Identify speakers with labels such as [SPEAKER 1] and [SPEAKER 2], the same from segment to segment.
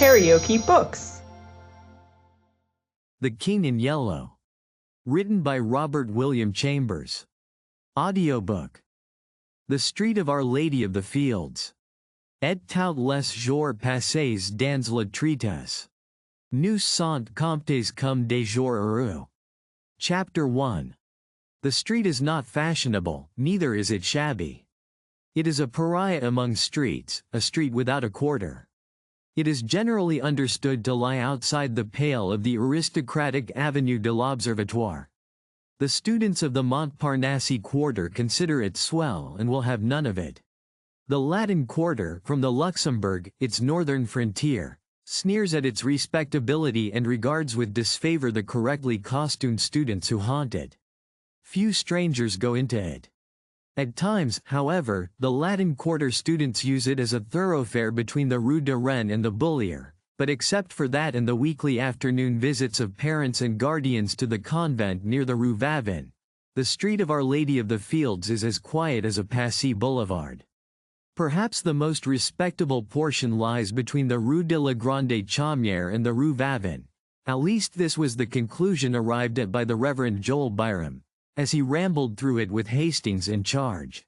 [SPEAKER 1] KaraokeBooks.
[SPEAKER 2] The King in Yellow. Written by Robert William Chambers. Audiobook. The Street of Our Lady of the Fields. Et tout les jours passés dans la tristesse. Nous sont comptés comme des jours heureux. Chapter 1. The street is not fashionable, neither is it shabby. It is a pariah among streets, a street without a quarter. It is generally understood to lie outside the pale of the aristocratic Avenue de l'Observatoire. The students of the Montparnasse quarter consider it swell and will have none of it. The Latin quarter, from the Luxembourg, its northern frontier, sneers at its respectability and regards with disfavor the correctly costumed students who haunt it. Few strangers go into it. At times, however, the Latin Quarter students use it as a thoroughfare between the Rue de Rennes and the Bullier, but except for that and the weekly afternoon visits of parents and guardians to the convent near the Rue Vavin, the street of Our Lady of the Fields is as quiet as a Passy boulevard. Perhaps the most respectable portion lies between the Rue de la Grande Chaumière and the Rue Vavin. At least this was the conclusion arrived at by the Reverend Joel Byram, as he rambled through it with Hastings in charge.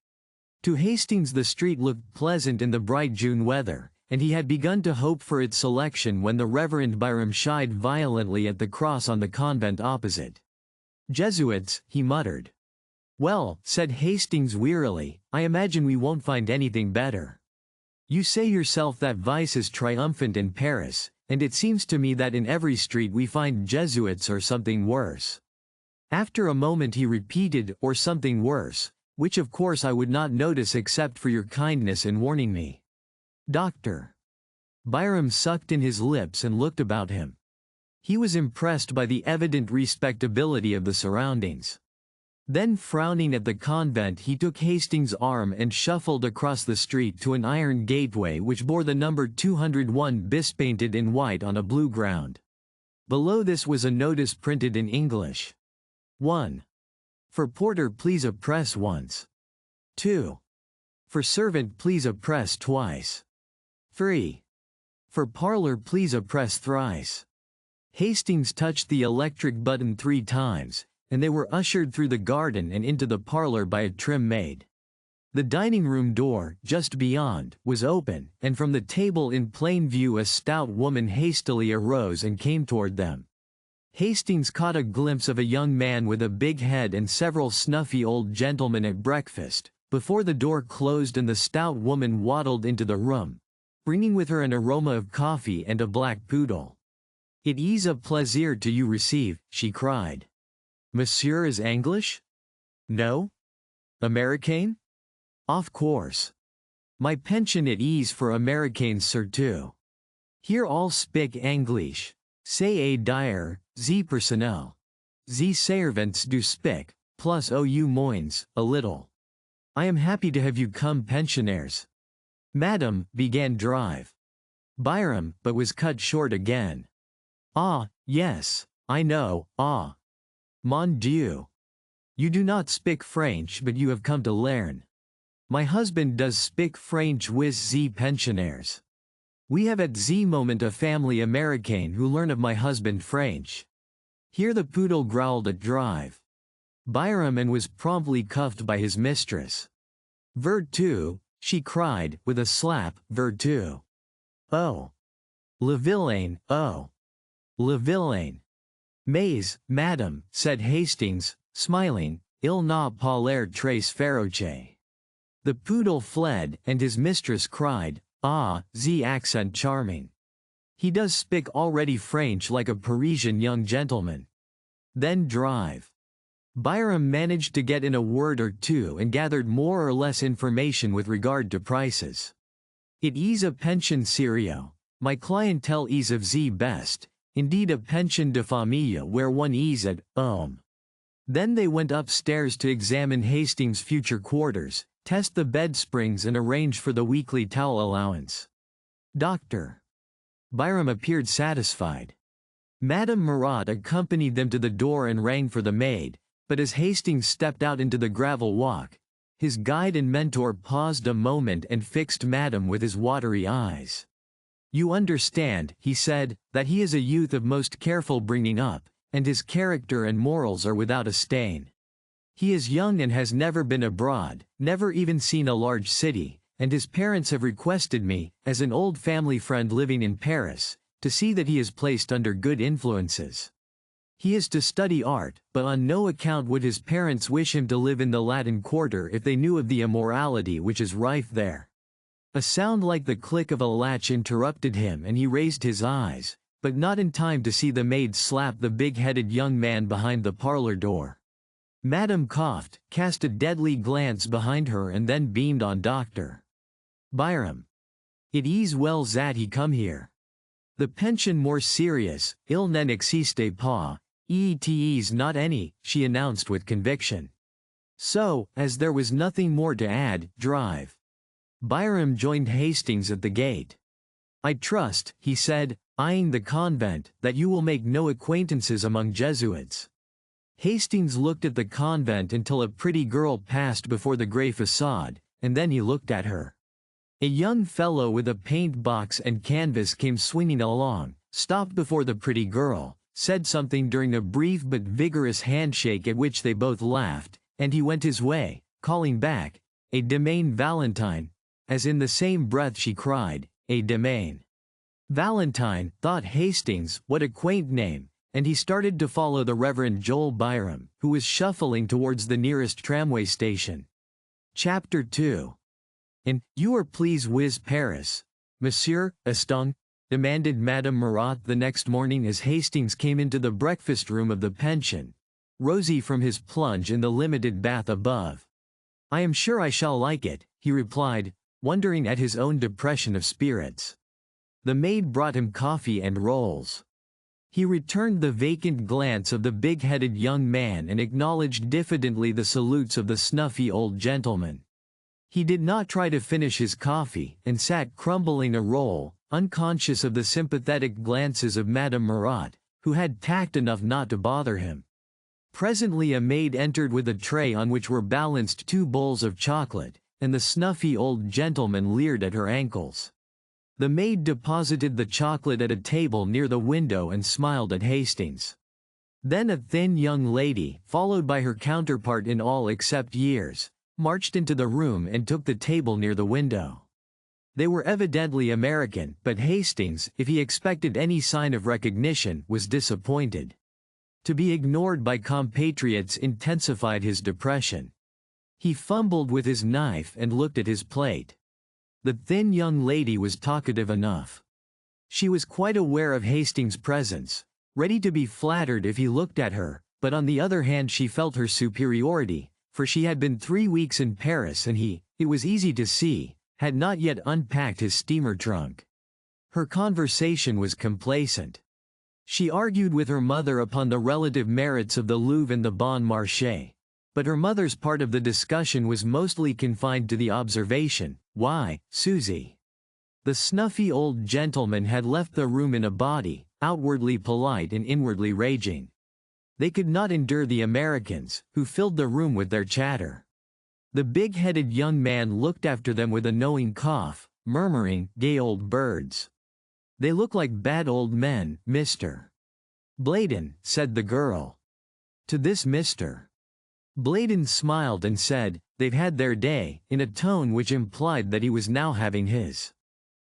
[SPEAKER 2] To Hastings the street looked pleasant in the bright June weather, and he had begun to hope for its selection when the Reverend Byram shied violently at the cross on the convent opposite. "Jesuits," he muttered. "Well," said Hastings wearily, "I imagine we won't find anything better. You say yourself that vice is triumphant in Paris, and it seems to me that in every street we find Jesuits or something worse." After a moment he repeated, "or something worse, which of course I would not notice except for your kindness in warning me." "Doctor." Byram sucked in his lips and looked about him. He was impressed by the evident respectability of the surroundings. Then frowning at the convent he took Hastings' arm and shuffled across the street to an iron gateway which bore the number 201 bispainted in white on a blue ground. Below this was a notice printed in English. 1. For porter please press once. 2. For servant please press twice. 3. For parlor please press thrice. Hastings touched the electric button 3 times, and they were ushered through the garden and into the parlor by a trim maid. The dining room door, just beyond, was open, and from the table in plain view a stout woman hastily arose and came toward them. Hastings caught a glimpse of a young man with a big head and several snuffy old gentlemen at breakfast, before the door closed and the stout woman waddled into the room, bringing with her an aroma of coffee and a black poodle. "It is a plaisir to you receive," she cried. "Monsieur is English?" "No." "Americain?" "Of course. My pension it is for Americains surtout. Here all speak Anglish. C'est a dire, z personnel. Z servants do speak, plus ou moins, a little. I am happy to have you come pensionnaires." "Madam," began Drive. Byram, but was cut short again. "Ah, yes, I know, ah. Mon Dieu. You do not speak French but you have come to learn. My husband does speak French with z pensionnaires. We have at z moment a family Americain who learn of my husband French." Here the poodle growled at Drive. Byram and was promptly cuffed by his mistress. "Vertu," she cried, with a slap, "vertu. Oh. Le villain, oh. Le villain." "Mais, madame," said Hastings, smiling, "il n'a pas l'air très féroce." The poodle fled, and his mistress cried, "Ah, the accent charming. He does speak already French like a Parisian young gentleman." Then Drive. Byram managed to get in a word or two and gathered more or less information with regard to prices. "It is a pension serio. My clientele is of the best, indeed a pension de famille where one is at home." Then they went upstairs to examine Hastings' future quarters, test the bed springs and arrange for the weekly towel allowance. "Doctor." Byram appeared satisfied. Madame Murat accompanied them to the door and rang for the maid, but as Hastings stepped out into the gravel walk, his guide and mentor paused a moment and fixed Madame with his watery eyes. You understand, he said, that he is a youth of most careful bringing up, and his character and morals are without a stain. He is young and has never been abroad, never even seen a large city, and his parents have requested me, as an old family friend living in Paris, to see that he is placed under good influences. He is to study art, but on no account would his parents wish him to live in the Latin Quarter if they knew of the immorality which is rife there. A sound like the click of a latch interrupted him and he raised his eyes, but not in time to see the maid slap the big-headed young man behind the parlor door. Madame coughed, cast a deadly glance behind her and then beamed on Dr. Byram. It is well that he come here. The pension more serious, il n'en existe pas, it is not any, she announced with conviction. So, as there was nothing more to add, drive. Byram joined Hastings at the gate. I trust, he said, eyeing the convent, that you will make no acquaintances among Jesuits. Hastings looked at the convent until a pretty girl passed before the grey facade, and then he looked at her. A young fellow with a paint box and canvas came swinging along, stopped before the pretty girl, said something during a brief but vigorous handshake at which they both laughed, and he went his way, calling back, "A Demain Valentine," as in the same breath she cried, "A Demain Valentine," thought Hastings, what a quaint name, and he started to follow the Reverend Joel Byram, who was shuffling towards the nearest tramway station. Chapter 2. "And you are pleased with Paris, Monsieur Eston?" demanded Madame Marat the next morning as Hastings came into the breakfast room of the pension, rosy from his plunge in the limited bath above. "I am sure I shall like it," he replied, wondering at his own depression of spirits. The maid brought him coffee and rolls. He returned the vacant glance of the big-headed young man and acknowledged diffidently the salutes of the snuffy old gentleman. He did not try to finish his coffee, and sat crumbling a roll, unconscious of the sympathetic glances of Madame Marat, who had tact enough not to bother him. Presently a maid entered with a tray on which were balanced 2 bowls of chocolate, and the snuffy old gentleman leered at her ankles. The maid deposited the chocolate at a table near the window and smiled at Hastings. Then a thin young lady, followed by her counterpart in all except years, marched into the room and took the table near the window. They were evidently American, but Hastings, if he expected any sign of recognition, was disappointed. To be ignored by compatriots intensified his depression. He fumbled with his knife and looked at his plate. The thin young lady was talkative enough. She was quite aware of Hastings' presence, ready to be flattered if he looked at her, but on the other hand she felt her superiority, for she had been 3 weeks in Paris and he, it was easy to see, had not yet unpacked his steamer trunk. Her conversation was complacent. She argued with her mother upon the relative merits of the Louvre and the Bon Marché, but her mother's part of the discussion was mostly confined to the observation, "Why, Susie?" The snuffy old gentleman had left the room in a body, outwardly polite and inwardly raging. They could not endure the Americans, who filled the room with their chatter. The big-headed young man looked after them with a knowing cough, murmuring, "Gay old birds. They look like bad old men, Mr. Bladen," said the girl. To this Mr. Bladen smiled and said, "They've had their day," in a tone which implied that he was now having his.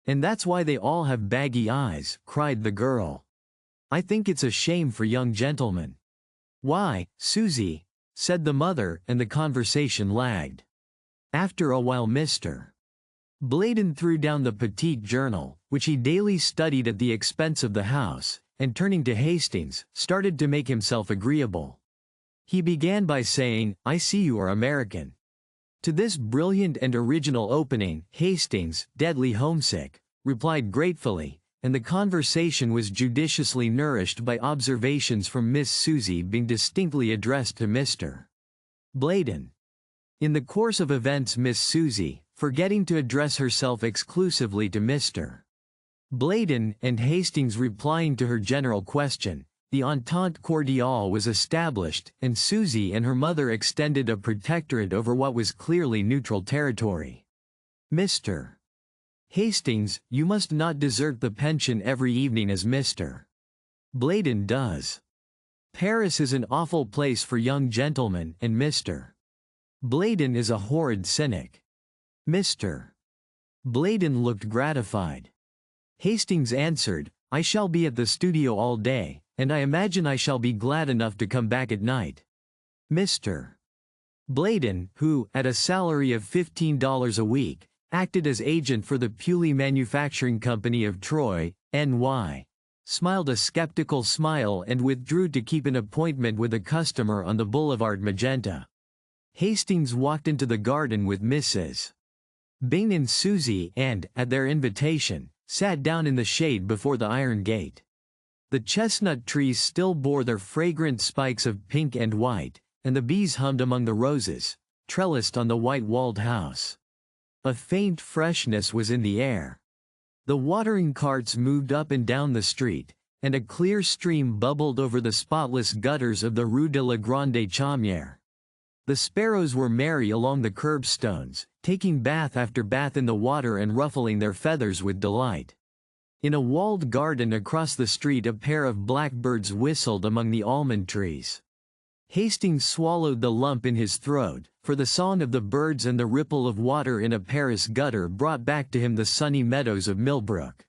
[SPEAKER 2] "And that's why they all have baggy eyes," cried the girl. "I think it's a shame for young gentlemen." "Why, Susie?" said the mother, and the conversation lagged. After a while Mr. Bladen threw down the petite journal, which he daily studied at the expense of the house, and turning to Hastings, started to make himself agreeable. He began by saying, "I see you are American." To this brilliant and original opening, Hastings, deadly homesick, replied gratefully, and the conversation was judiciously nourished by observations from Miss Susie being distinctly addressed to Mr. Bladen. In the course of events Miss Susie, forgetting to address herself exclusively to Mr. Bladen, and Hastings replying to her general question, the entente cordiale was established, and Susie and her mother extended a protectorate over what was clearly neutral territory. Mr. Hastings, you must not desert the pension every evening as Mr. Bladen does. Paris is an awful place for young gentlemen, and Mr. Bladen is a horrid cynic. Mr. Bladen looked gratified. Hastings answered, I shall be at the studio all day, and I imagine I shall be glad enough to come back at night. Mr. Bladen, who, at a salary of $15 a week, acted as agent for the Pewley Manufacturing Company of Troy, N.Y., smiled a skeptical smile and withdrew to keep an appointment with a customer on the Boulevard Magenta. Hastings walked into the garden with Mrs. Bing and Susie and, at their invitation, sat down in the shade before the iron gate. The chestnut trees still bore their fragrant spikes of pink and white, and the bees hummed among the roses, trellised on the white-walled house. A faint freshness was in the air. The watering carts moved up and down the street, and a clear stream bubbled over the spotless gutters of the Rue de la Grande Chaumière. The sparrows were merry along the curbstones, taking bath after bath in the water and ruffling their feathers with delight. In a walled garden across the street a pair of blackbirds whistled among the almond trees. Hastings swallowed the lump in his throat, for the song of the birds and the ripple of water in a Paris gutter brought back to him the sunny meadows of Millbrook.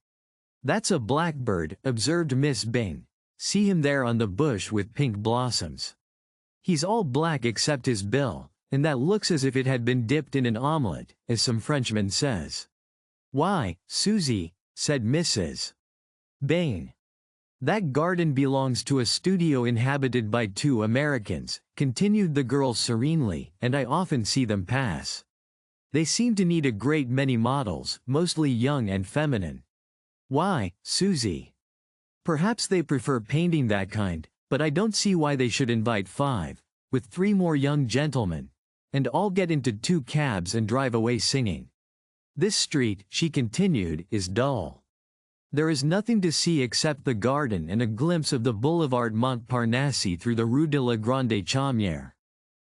[SPEAKER 2] That's a blackbird, observed Miss Bing. See him there on the bush with pink blossoms. He's all black except his bill, and that looks as if it had been dipped in an omelette, as some Frenchman says. Why, Susie, said Mrs. Bing. That garden belongs to a studio inhabited by 2 Americans, continued the girl serenely, and I often see them pass. They seem to need a great many models, mostly young and feminine. Why, Susie? Perhaps they prefer painting that kind, but I don't see why they should invite 5, with 3 more young gentlemen, and all get into 2 cabs and drive away singing. This street, she continued, is dull. There is nothing to see except the garden and a glimpse of the Boulevard Montparnasse through the Rue de la Grande Chaumière.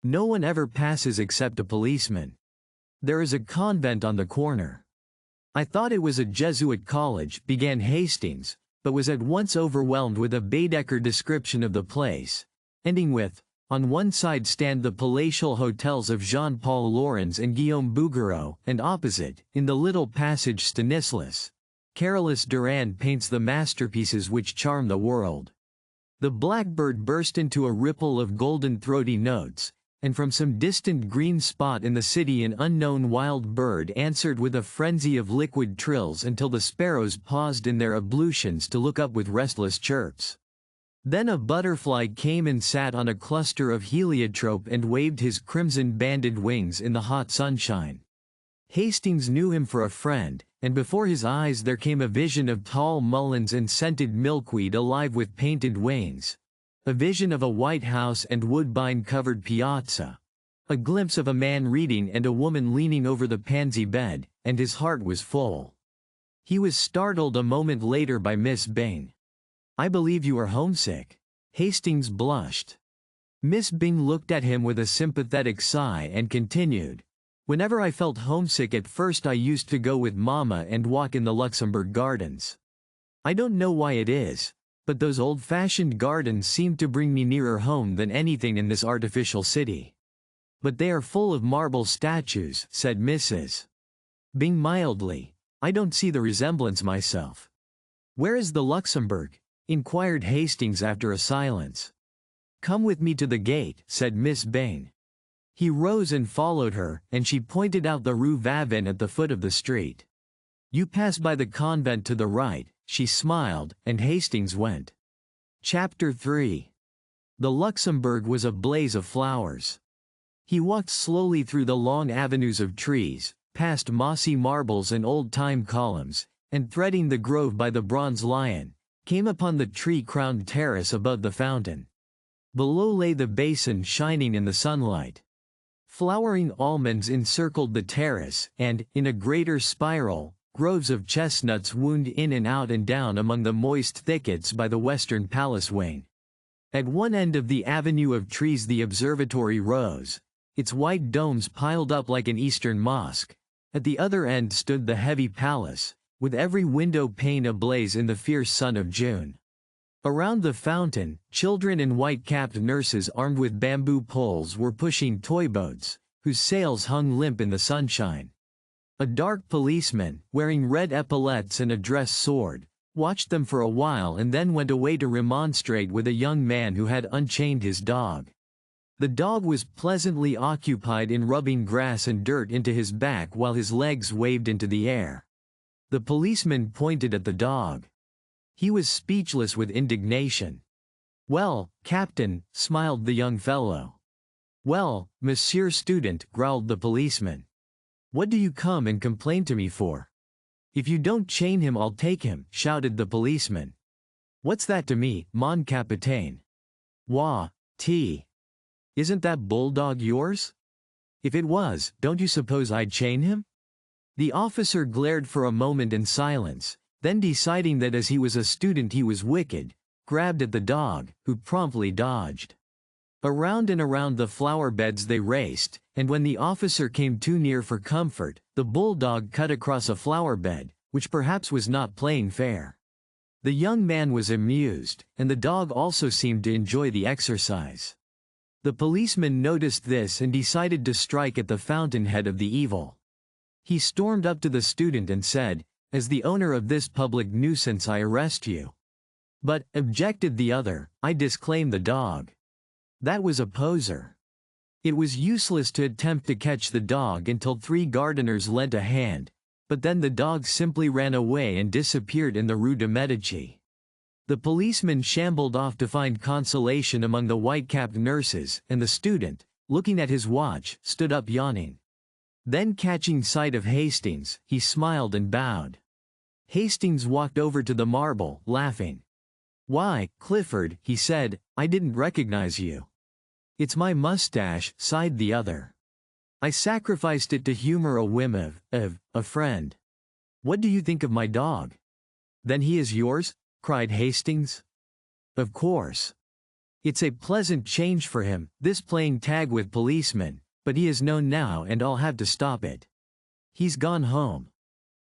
[SPEAKER 2] No one ever passes except a policeman. There is a convent on the corner. I thought it was a Jesuit college, began Hastings, but was at once overwhelmed with a Baedeker description of the place, ending with, on one side stand the palatial hotels of Jean-Paul Laurens and Guillaume Bouguereau, and opposite, in the little passage Stanislas Carolus Durand paints the masterpieces which charm the world. The blackbird burst into a ripple of golden throaty notes, and from some distant green spot in the city an unknown wild bird answered with a frenzy of liquid trills until the sparrows paused in their ablutions to look up with restless chirps. Then a butterfly came and sat on a cluster of heliotrope and waved his crimson-banded wings in the hot sunshine. Hastings knew him for a friend, and before his eyes there came a vision of tall mulleins and scented milkweed alive with painted wings, a vision of a white house and woodbine-covered piazza, a glimpse of a man reading and a woman leaning over the pansy bed, and his heart was full. He was startled a moment later by Miss Bing. I believe you are homesick. Hastings blushed. Miss Bing looked at him with a sympathetic sigh and continued, Whenever I felt homesick at first I used to go with Mama and walk in the Luxembourg Gardens. I don't know why it is, but those old-fashioned gardens seem to bring me nearer home than anything in this artificial city. But they are full of marble statues, said Mrs. Bing mildly. I don't see the resemblance myself. Where is the Luxembourg? Inquired Hastings after a silence. Come with me to the gate, said Miss Bing. He rose and followed her, and she pointed out the Rue Vavin at the foot of the street. You pass by the convent to the right, she smiled, and Hastings went. Chapter 3. The Luxembourg was a blaze of flowers. He walked slowly through the long avenues of trees, past mossy marbles and old-time columns, and threading the grove by the bronze lion, came upon the tree-crowned terrace above the fountain. Below lay the basin shining in the sunlight. Flowering almonds encircled the terrace, and, in a greater spiral, groves of chestnuts wound in and out and down among the moist thickets by the western palace wing. At one end of the avenue of trees the observatory rose, its white domes piled up like an eastern mosque, At the other end stood the heavy palace, with every window pane ablaze in the fierce sun of June. Around the fountain, children and white-capped nurses armed with bamboo poles were pushing toy boats, whose sails hung limp in the sunshine. A dark policeman, wearing red epaulettes and a dress sword, watched them for a while and then went away to remonstrate with a young man who had unchained his dog. The dog was pleasantly occupied in rubbing grass and dirt into his back while his legs waved into the air. The policeman pointed at the dog. He was speechless with indignation. "Well, Captain," smiled the young fellow. "Well, Monsieur Student," growled the policeman. "What do you come and complain to me for?" "If you don't chain him I'll take him," shouted the policeman. "What's that to me, mon capitaine?" "Wah, t. Isn't that bulldog yours?" "If it was, don't you suppose I'd chain him?" The officer glared for a moment in silence, then deciding that as he was a student he was wicked, grabbed at the dog, who promptly dodged. Around and around the flower beds they raced, and when the officer came too near for comfort, the bulldog cut across a flower bed, which perhaps was not playing fair. The young man was amused, and the dog also seemed to enjoy the exercise. The policeman noticed this and decided to strike at the fountainhead of the evil. He stormed up to the student and said, "As the owner of this public nuisance I arrest you." "But," objected the other, "I disclaim the dog." That was a poser. It was useless to attempt to catch the dog until 3 gardeners lent a hand, but then the dog simply ran away and disappeared in the Rue de Medici. The policeman shambled off to find consolation among the white-capped nurses, and the student, looking at his watch, stood up yawning. Then catching sight of Hastings, he smiled and bowed. Hastings walked over to the marble, laughing. "Why, Clifford," he said, "I didn't recognize you." "It's my mustache," sighed the other. "I sacrificed it to humor a whim of a friend. What do you think of my dog?" "Then he is yours?" cried Hastings. "Of course. It's a pleasant change for him, this playing tag with policemen, but he is known now and I'll have to stop it. He's gone home.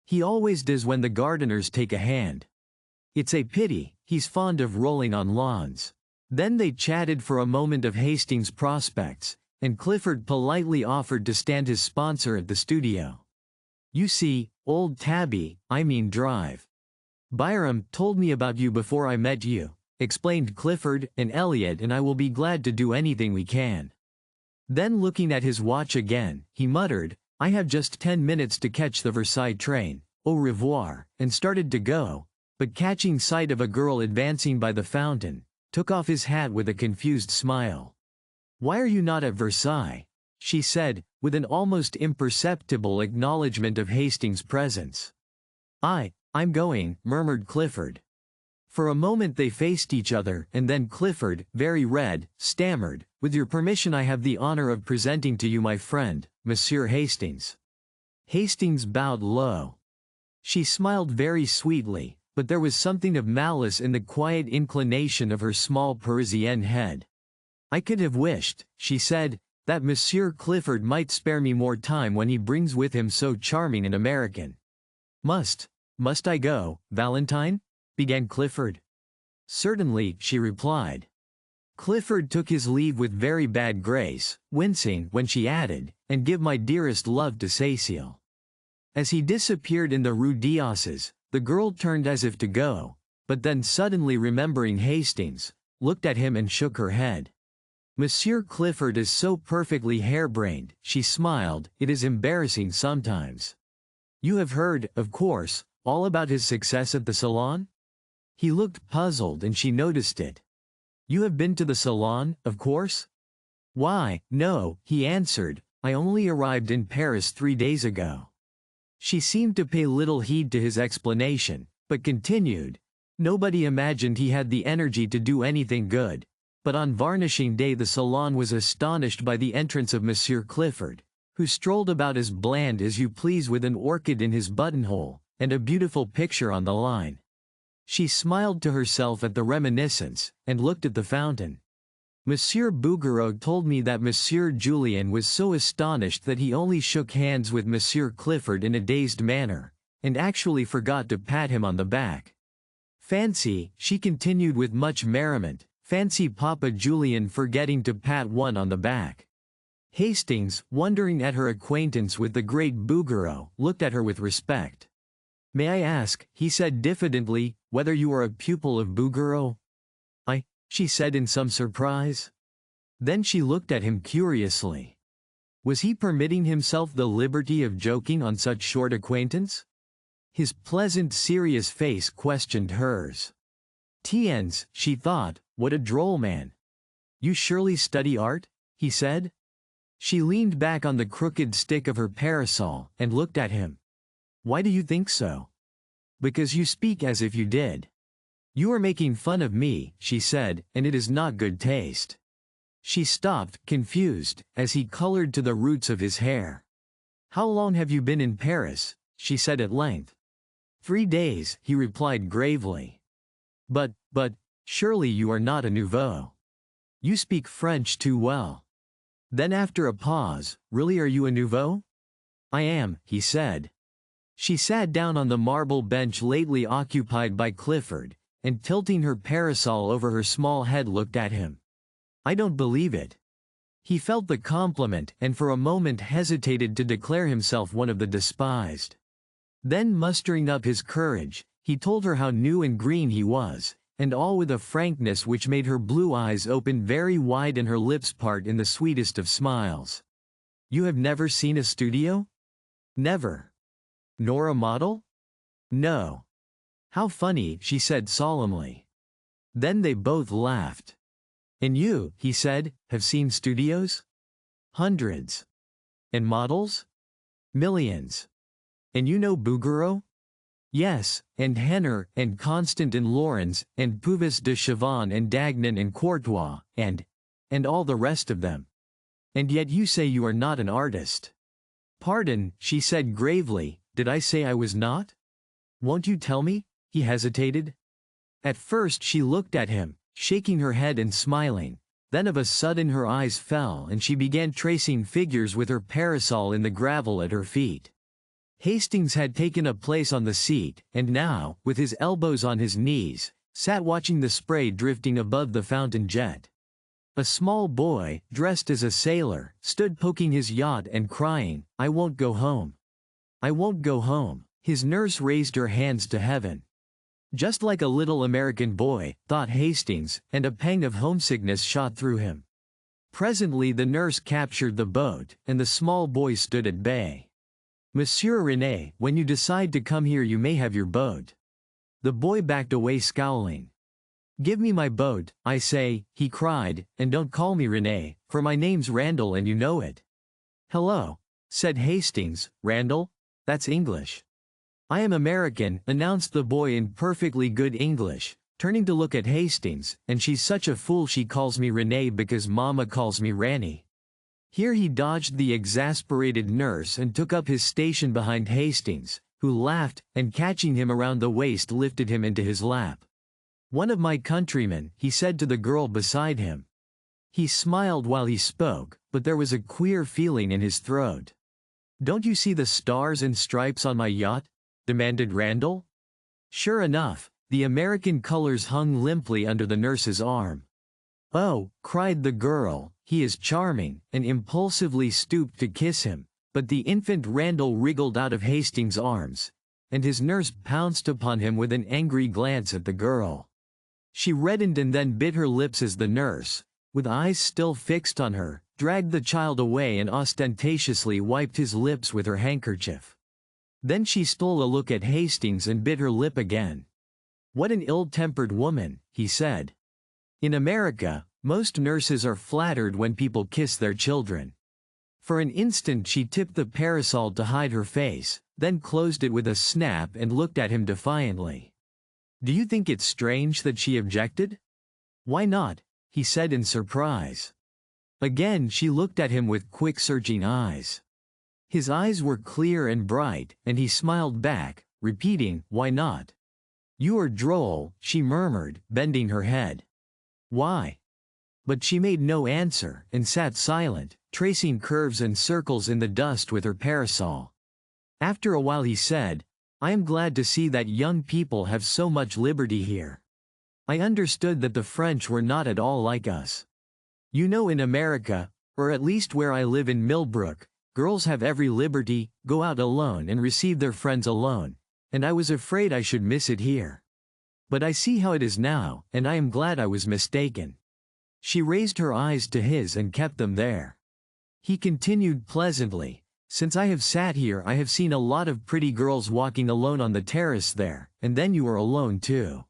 [SPEAKER 2] He always does when the gardeners take a hand. It's a pity, he's fond of rolling on lawns." Then they chatted for a moment of Hastings' prospects, and Clifford politely offered to stand his sponsor at the studio. "You see, old Tabby, Drive. Byram told me about you before I met you," explained Clifford, "and Elliot and I will be glad to do anything we can." Then looking at his watch again, he muttered, "I have just 10 minutes to catch the Versailles train, au revoir," and started to go, but catching sight of a girl advancing by the fountain, took off his hat with a confused smile. "Why are you not at Versailles?" she said, with an almost imperceptible acknowledgement of Hastings' presence. I'm going," murmured Clifford. For a moment they faced each other, and then Clifford, very red, stammered, "With your permission I have the honor of presenting to you my friend, Monsieur Hastings." Hastings bowed low. She smiled very sweetly, but there was something of malice in the quiet inclination of her small Parisienne head. "I could have wished," she said, "that Monsieur Clifford might spare me more time when he brings with him so charming an American." Must I go, Valentine?" began Clifford. "Certainly," she replied. Clifford took his leave with very bad grace, wincing when she added, "And give my dearest love to Cécile." As he disappeared in the Rue d'Osses, the girl turned as if to go, but then suddenly remembering Hastings, looked at him and shook her head. "Monsieur Clifford is so perfectly harebrained," she smiled, "it is embarrassing sometimes." "You have heard, of course, all about his success at the Salon?" He looked puzzled and she noticed it. "You have been to the Salon, of course?" "Why, no," he answered, "I only arrived in Paris 3 days ago." She seemed to pay little heed to his explanation, but continued, "Nobody imagined he had the energy to do anything good, but on varnishing day the Salon was astonished by the entrance of Monsieur Clifford, who strolled about as bland as you please with an orchid in his buttonhole, and a beautiful picture on the line." She smiled to herself at the reminiscence, and looked at the fountain. Monsieur Bouguereau told me that Monsieur Julien was so astonished that he only shook hands with Monsieur Clifford in a dazed manner, and actually forgot to pat him on the back. Fancy, she continued with much merriment, fancy Papa Julien forgetting to pat one on the back. Hastings, wondering at her acquaintance with the great Bouguereau, looked at her with respect. "May I ask," he said diffidently, "whether you are a pupil of Bouguereau?" She said in some surprise. Then she looked at him curiously. Was he permitting himself the liberty of joking on such short acquaintance? His pleasant, serious face questioned hers. Tiens, she thought, what a droll man. "You surely study art?" he said. She leaned back on the crooked stick of her parasol and looked at him. "Why do you think so?" "Because you speak as if you did." "You are making fun of me," she said, "and it is not good taste." She stopped, confused, as he colored to the roots of his hair. "How long have you been in Paris?" she said at length. 3 days, he replied gravely. But, surely you are not a nouveau. You speak French too well." Then after a pause, "Really, are you a nouveau?" "I am," he said. She sat down on the marble bench lately occupied by Clifford, and tilting her parasol over her small head looked at him. "I don't believe it." He felt the compliment and for a moment hesitated to declare himself one of the despised. Then mustering up his courage, he told her how new and green he was, and all with a frankness which made her blue eyes open very wide and her lips part in the sweetest of smiles. "You have never seen a studio?" "Never." "Nor a model?" "No." "How funny," she said solemnly. Then they both laughed. "And you," he said, "have seen studios?" "Hundreds." "And models?" "Millions." "And you know Bouguereau?" "Yes, and Henner, and Constant and Laurens, and Puvis de Chavannes and Dagnan and Courtois, and all the rest of them." "And yet you say you are not an artist." "Pardon," she said gravely, "did I say I was not?" "Won't you tell me?" He hesitated. At first she looked at him, shaking her head and smiling, then of a sudden her eyes fell and she began tracing figures with her parasol in the gravel at her feet. Hastings had taken a place on the seat, and now, with his elbows on his knees, sat watching the spray drifting above the fountain jet. A small boy, dressed as a sailor, stood poking his yacht and crying, "I won't go home. I won't go home." His nurse raised her hands to heaven. Just like a little American boy, thought Hastings, and a pang of homesickness shot through him. Presently the nurse captured the boat, and the small boy stood at bay. "Monsieur René, when you decide to come here you may have your boat." The boy backed away scowling. "Give me my boat, I say," he cried, "and don't call me René, for my name's Randall and you know it." "Hello," said Hastings, "Randall? That's English." "I am American," announced the boy in perfectly good English, turning to look at Hastings, "and she's such a fool she calls me René because Mama calls me Ranny." Here he dodged the exasperated nurse and took up his station behind Hastings, who laughed, and catching him around the waist lifted him into his lap. "One of my countrymen," he said to the girl beside him. He smiled while he spoke, but there was a queer feeling in his throat. "Don't you see the stars and stripes on my yacht?" demanded Randall. Sure enough, the American colors hung limply under the nurse's arm. "Oh," cried the girl, "he is charming," and impulsively stooped to kiss him, but the infant Randall wriggled out of Hastings' arms, and his nurse pounced upon him with an angry glance at the girl. She reddened and then bit her lips as the nurse, with eyes still fixed on her, dragged the child away and ostentatiously wiped his lips with her handkerchief. Then she stole a look at Hastings and bit her lip again. "What an ill-tempered woman," he said. In America, most nurses are flattered when people kiss their children. For an instant she tipped the parasol to hide her face, then closed it with a snap and looked at him defiantly. "Do you think it's strange that she objected?" "Why not?" he said in surprise. Again she looked at him with quick searching eyes. His eyes were clear and bright, and he smiled back, repeating, "Why not?" "You are droll," she murmured, bending her head. "Why?" But she made no answer and sat silent, tracing curves and circles in the dust with her parasol. After a while he said, "I am glad to see that young people have so much liberty here. I understood that the French were not at all like us. You know, in America, or at least where I live in Millbrook, girls have every liberty, go out alone and receive their friends alone, and I was afraid I should miss it here. But I see how it is now, and I am glad I was mistaken." She raised her eyes to his and kept them there. He continued pleasantly, "Since I have sat here I have seen a lot of pretty girls walking alone on the terrace there, and then you are alone too.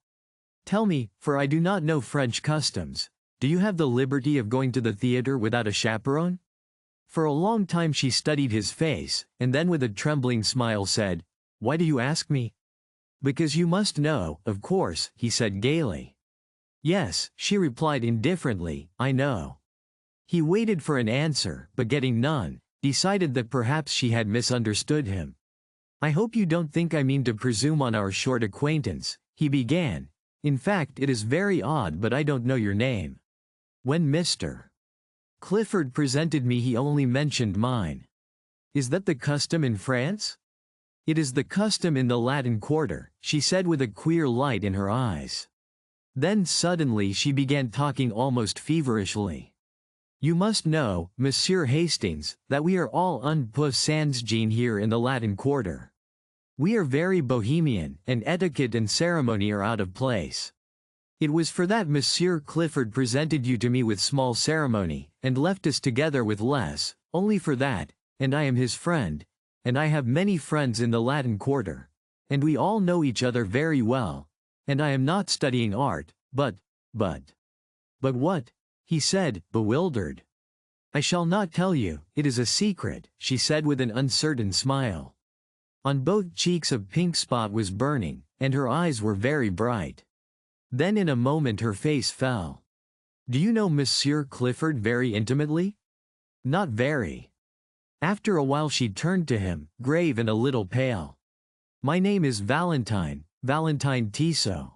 [SPEAKER 2] Tell me, for I do not know French customs, do you have the liberty of going to the theater without a chaperone?" For a long time she studied his face, and then with a trembling smile said, "Why do you ask me?" "Because you must know, of course," he said gaily. "Yes," she replied indifferently, "I know." He waited for an answer, but getting none, decided that perhaps she had misunderstood him. "I hope you don't think I mean to presume on our short acquaintance," he began. "In fact, it is very odd, but I don't know your name. When Mr. Clifford presented me he only mentioned mine. Is that the custom in France?" "It is the custom in the Latin Quarter," she said with a queer light in her eyes. Then suddenly she began talking almost feverishly. "You must know, Monsieur Hastings, that we are all un peu sans gene here in the Latin Quarter. We are very bohemian, and etiquette and ceremony are out of place. It was for that Monsieur Clifford presented you to me with small ceremony, and left us together with less, only for that, and I am his friend, and I have many friends in the Latin Quarter, and we all know each other very well, and I am not studying art, but what?" he said, bewildered. "I shall not tell you, it is a secret," she said with an uncertain smile. On both cheeks a pink spot was burning, and her eyes were very bright. Then in a moment her face fell. "Do you know Monsieur Clifford very intimately?" "Not very." After a while she turned to him, grave and a little pale. "My name is Valentine Tissot.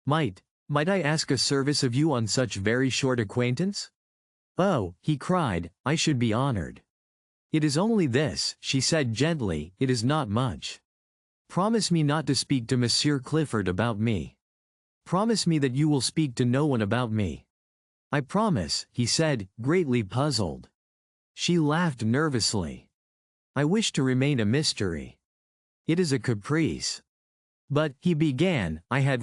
[SPEAKER 2] Might I ask a service of you on such very short acquaintance?" "Oh," he cried, "I should be honored." "It is only this," she said gently, "it is not much. Promise me not to speak to Monsieur Clifford about me. Promise me that you will speak to no one about me." "I promise," he said, greatly puzzled. She laughed nervously. "I wish to remain a mystery. It is a caprice. But," he began, "I had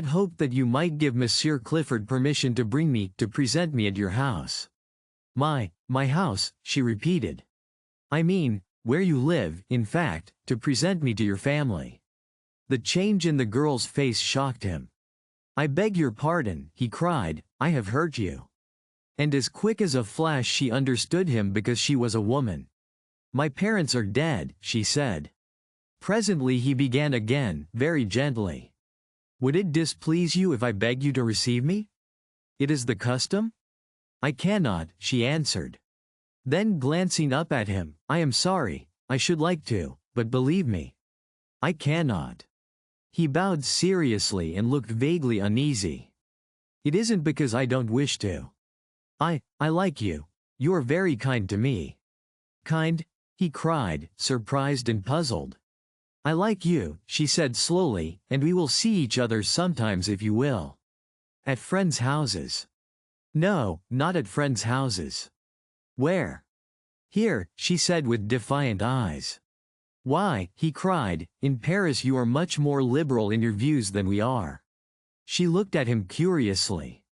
[SPEAKER 2] hoped that you might give Monsieur Clifford permission to present me at your house." My house," she repeated. "I mean, where you live, in fact, to present me to your family." The change in the girl's face shocked him. "I beg your pardon," he cried, "I have hurt you." And as quick as a flash she understood him because she was a woman. "My parents are dead," she said. Presently he began again, very gently. "Would it displease you if I beg you to receive me? It is the custom?" "I cannot," she answered. Then glancing up at him, "I am sorry, I should like to, but believe me, I cannot." He bowed seriously and looked vaguely uneasy. "It isn't because I don't wish to. I like you. You are very kind to me." "Kind?" he cried, surprised and puzzled. "I like you," she said slowly, "and we will see each other sometimes if you will. At friends' houses." "No, not at friends' houses." "Where?" "Here," she said with defiant eyes. "Why," he cried, "in Paris you are much more liberal in your views than we are." She looked at him curiously.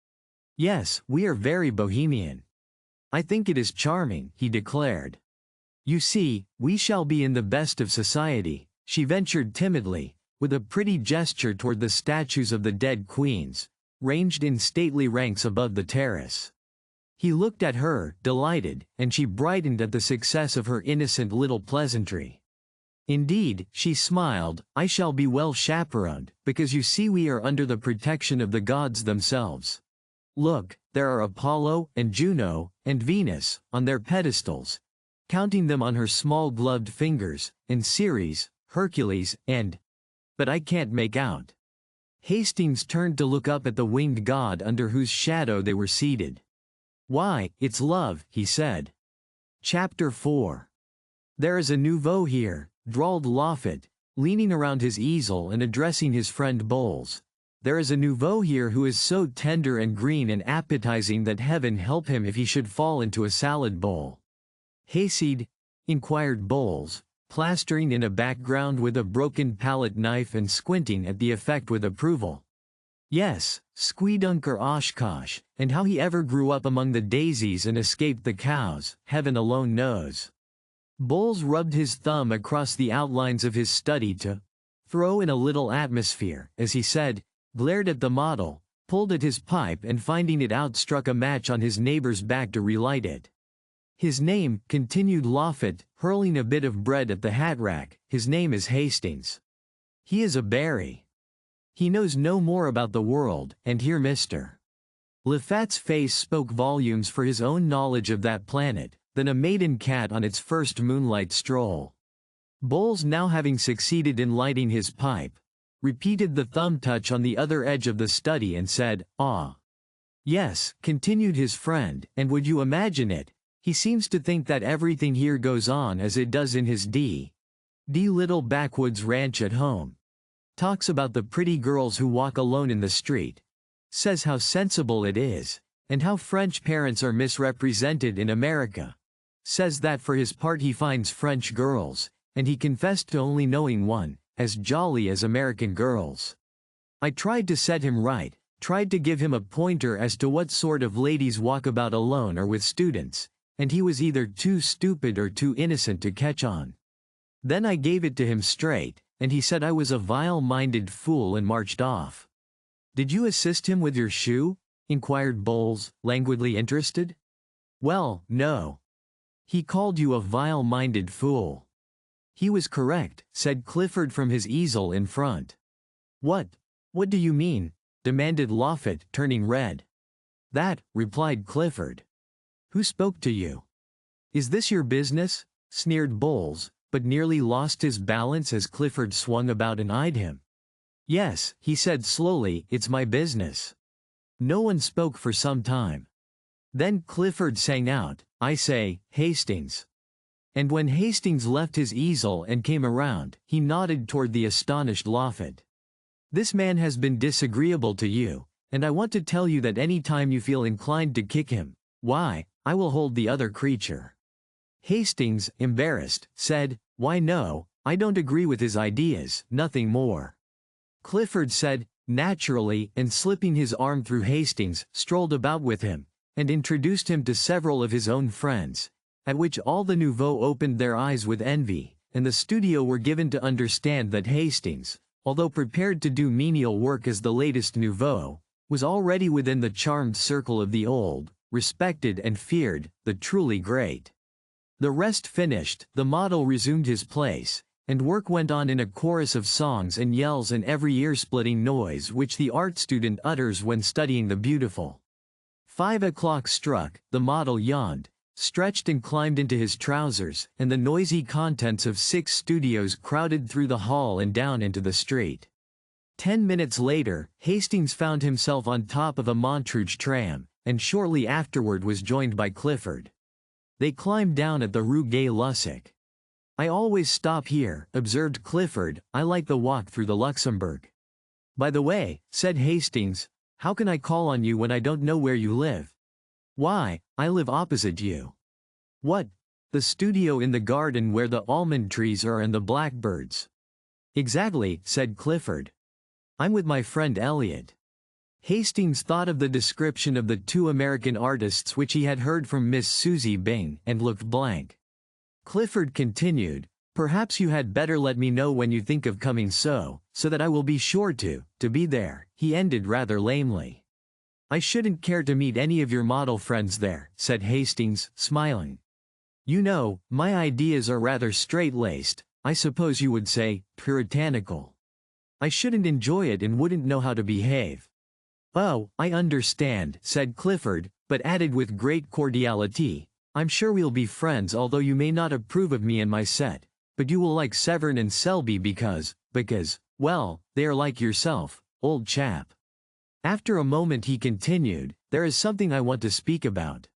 [SPEAKER 2] "Yes, we are very bohemian. I think it is charming," he declared. "You see, we shall be in the best of society," she ventured timidly, with a pretty gesture toward the statues of the dead queens, ranged in stately ranks above the terrace. He looked at her, delighted, and she brightened at the success of her innocent little pleasantry. "Indeed," she smiled, "I shall be well chaperoned, because you see we are under the protection of the gods themselves. Look, there are Apollo, and Juno, and Venus, on their pedestals," counting them on her small gloved fingers, "and Ceres, Hercules, but I can't make out." Hastings turned to look up at the winged god under whose shadow they were seated. "Why, it's love," he said. Chapter 4. "There is a nouveau here," drawled Laffitte, leaning around his easel and addressing his friend Bowles. "There is a nouveau here who is so tender and green and appetizing that heaven help him if he should fall into a salad bowl." "Hayseed?" inquired Bowles, plastering in a background with a broken palette knife and squinting at the effect with approval. "Yes, Squeedunker Oshkosh, and how he ever grew up among the daisies and escaped the cows, heaven alone knows." Bowles rubbed his thumb across the outlines of his study to throw in a little atmosphere, as he said, glared at the model, pulled at his pipe and finding it out struck a match on his neighbor's back to relight it. "His name," continued Laffitte, hurling a bit of bread at the hat rack, "his name is Hastings. He is a berry. He knows no more about the world, and here Mr. Lafatte's face spoke volumes for his own knowledge of that planet, than a maiden cat on its first moonlight stroll." Bowles, now having succeeded in lighting his pipe, repeated the thumb touch on the other edge of the study and said, "Ah. Yes," continued his friend, "and would you imagine it, he seems to think that everything here goes on as it does in his little backwoods ranch at home. Talks about the pretty girls who walk alone in the street. Says how sensible it is, and how French parents are misrepresented in America. Says that for his part he finds French girls, and he confessed to only knowing one, as jolly as American girls. I tried to set him right, tried to give him a pointer as to what sort of ladies walk about alone or with students, and he was either too stupid or too innocent to catch on. Then I gave it to him straight, and he said I was a vile-minded fool and marched off." "Did you assist him with your shoe?" inquired Bowles, languidly interested. "Well, no. He called you a vile-minded fool." "He was correct," said Clifford from his easel in front. What do you mean?" demanded Laffitte, turning red. "That," replied Clifford. "Who spoke to you?" "Is this your business?" sneered Bowles, but nearly lost his balance as Clifford swung about and eyed him. "Yes," he said slowly, "it's my business." No one spoke for some time. Then Clifford sang out, "I say, Hastings." And when Hastings left his easel and came around, he nodded toward the astonished Laffitte. "This man has been disagreeable to you, and I want to tell you that any time you feel inclined to kick him, why, I will hold the other creature." Hastings, embarrassed, said, "Why no, I don't agree with his ideas, nothing more." Clifford said, "Naturally," and slipping his arm through Hastings, strolled about with him, and introduced him to several of his own friends, at which all the nouveaux opened their eyes with envy, and the studio were given to understand that Hastings, although prepared to do menial work as the latest nouveau, was already within the charmed circle of the old, respected and feared, the truly great. The rest finished, the model resumed his place, and work went on in a chorus of songs and yells and every ear-splitting noise which the art student utters when studying the beautiful. 5 o'clock struck, the model yawned, stretched and climbed into his trousers, and the noisy contents of 6 studios crowded through the hall and down into the street. 10 minutes later, Hastings found himself on top of a Montrouge tram, and shortly afterward was joined by Clifford. They climbed down at the Rue Gay-Lussac. "I always stop here," observed Clifford, "I like the walk through the Luxembourg." "By the way," said Hastings, "how can I call on you when I don't know where you live?" "Why, I live opposite you." "What? The studio in the garden where the almond trees are and the blackbirds?" "Exactly," said Clifford. "I'm with my friend Elliot." Hastings thought of the description of the 2 American artists which he had heard from Miss Susie Bing, and looked blank. Clifford continued, "Perhaps you had better let me know when you think of coming so that I will be sure to be there," he ended rather lamely. "I shouldn't care to meet any of your model friends there," said Hastings, smiling. "You know, my ideas are rather straight-laced, I suppose you would say, puritanical. I shouldn't enjoy it and wouldn't know how to behave." "Oh, I understand," said Clifford, but added with great cordiality, "I'm sure we'll be friends although you may not approve of me and my set, but you will like Severn and Selby because, well, they are like yourself, old chap. After a moment he continued, there is something I want to speak about.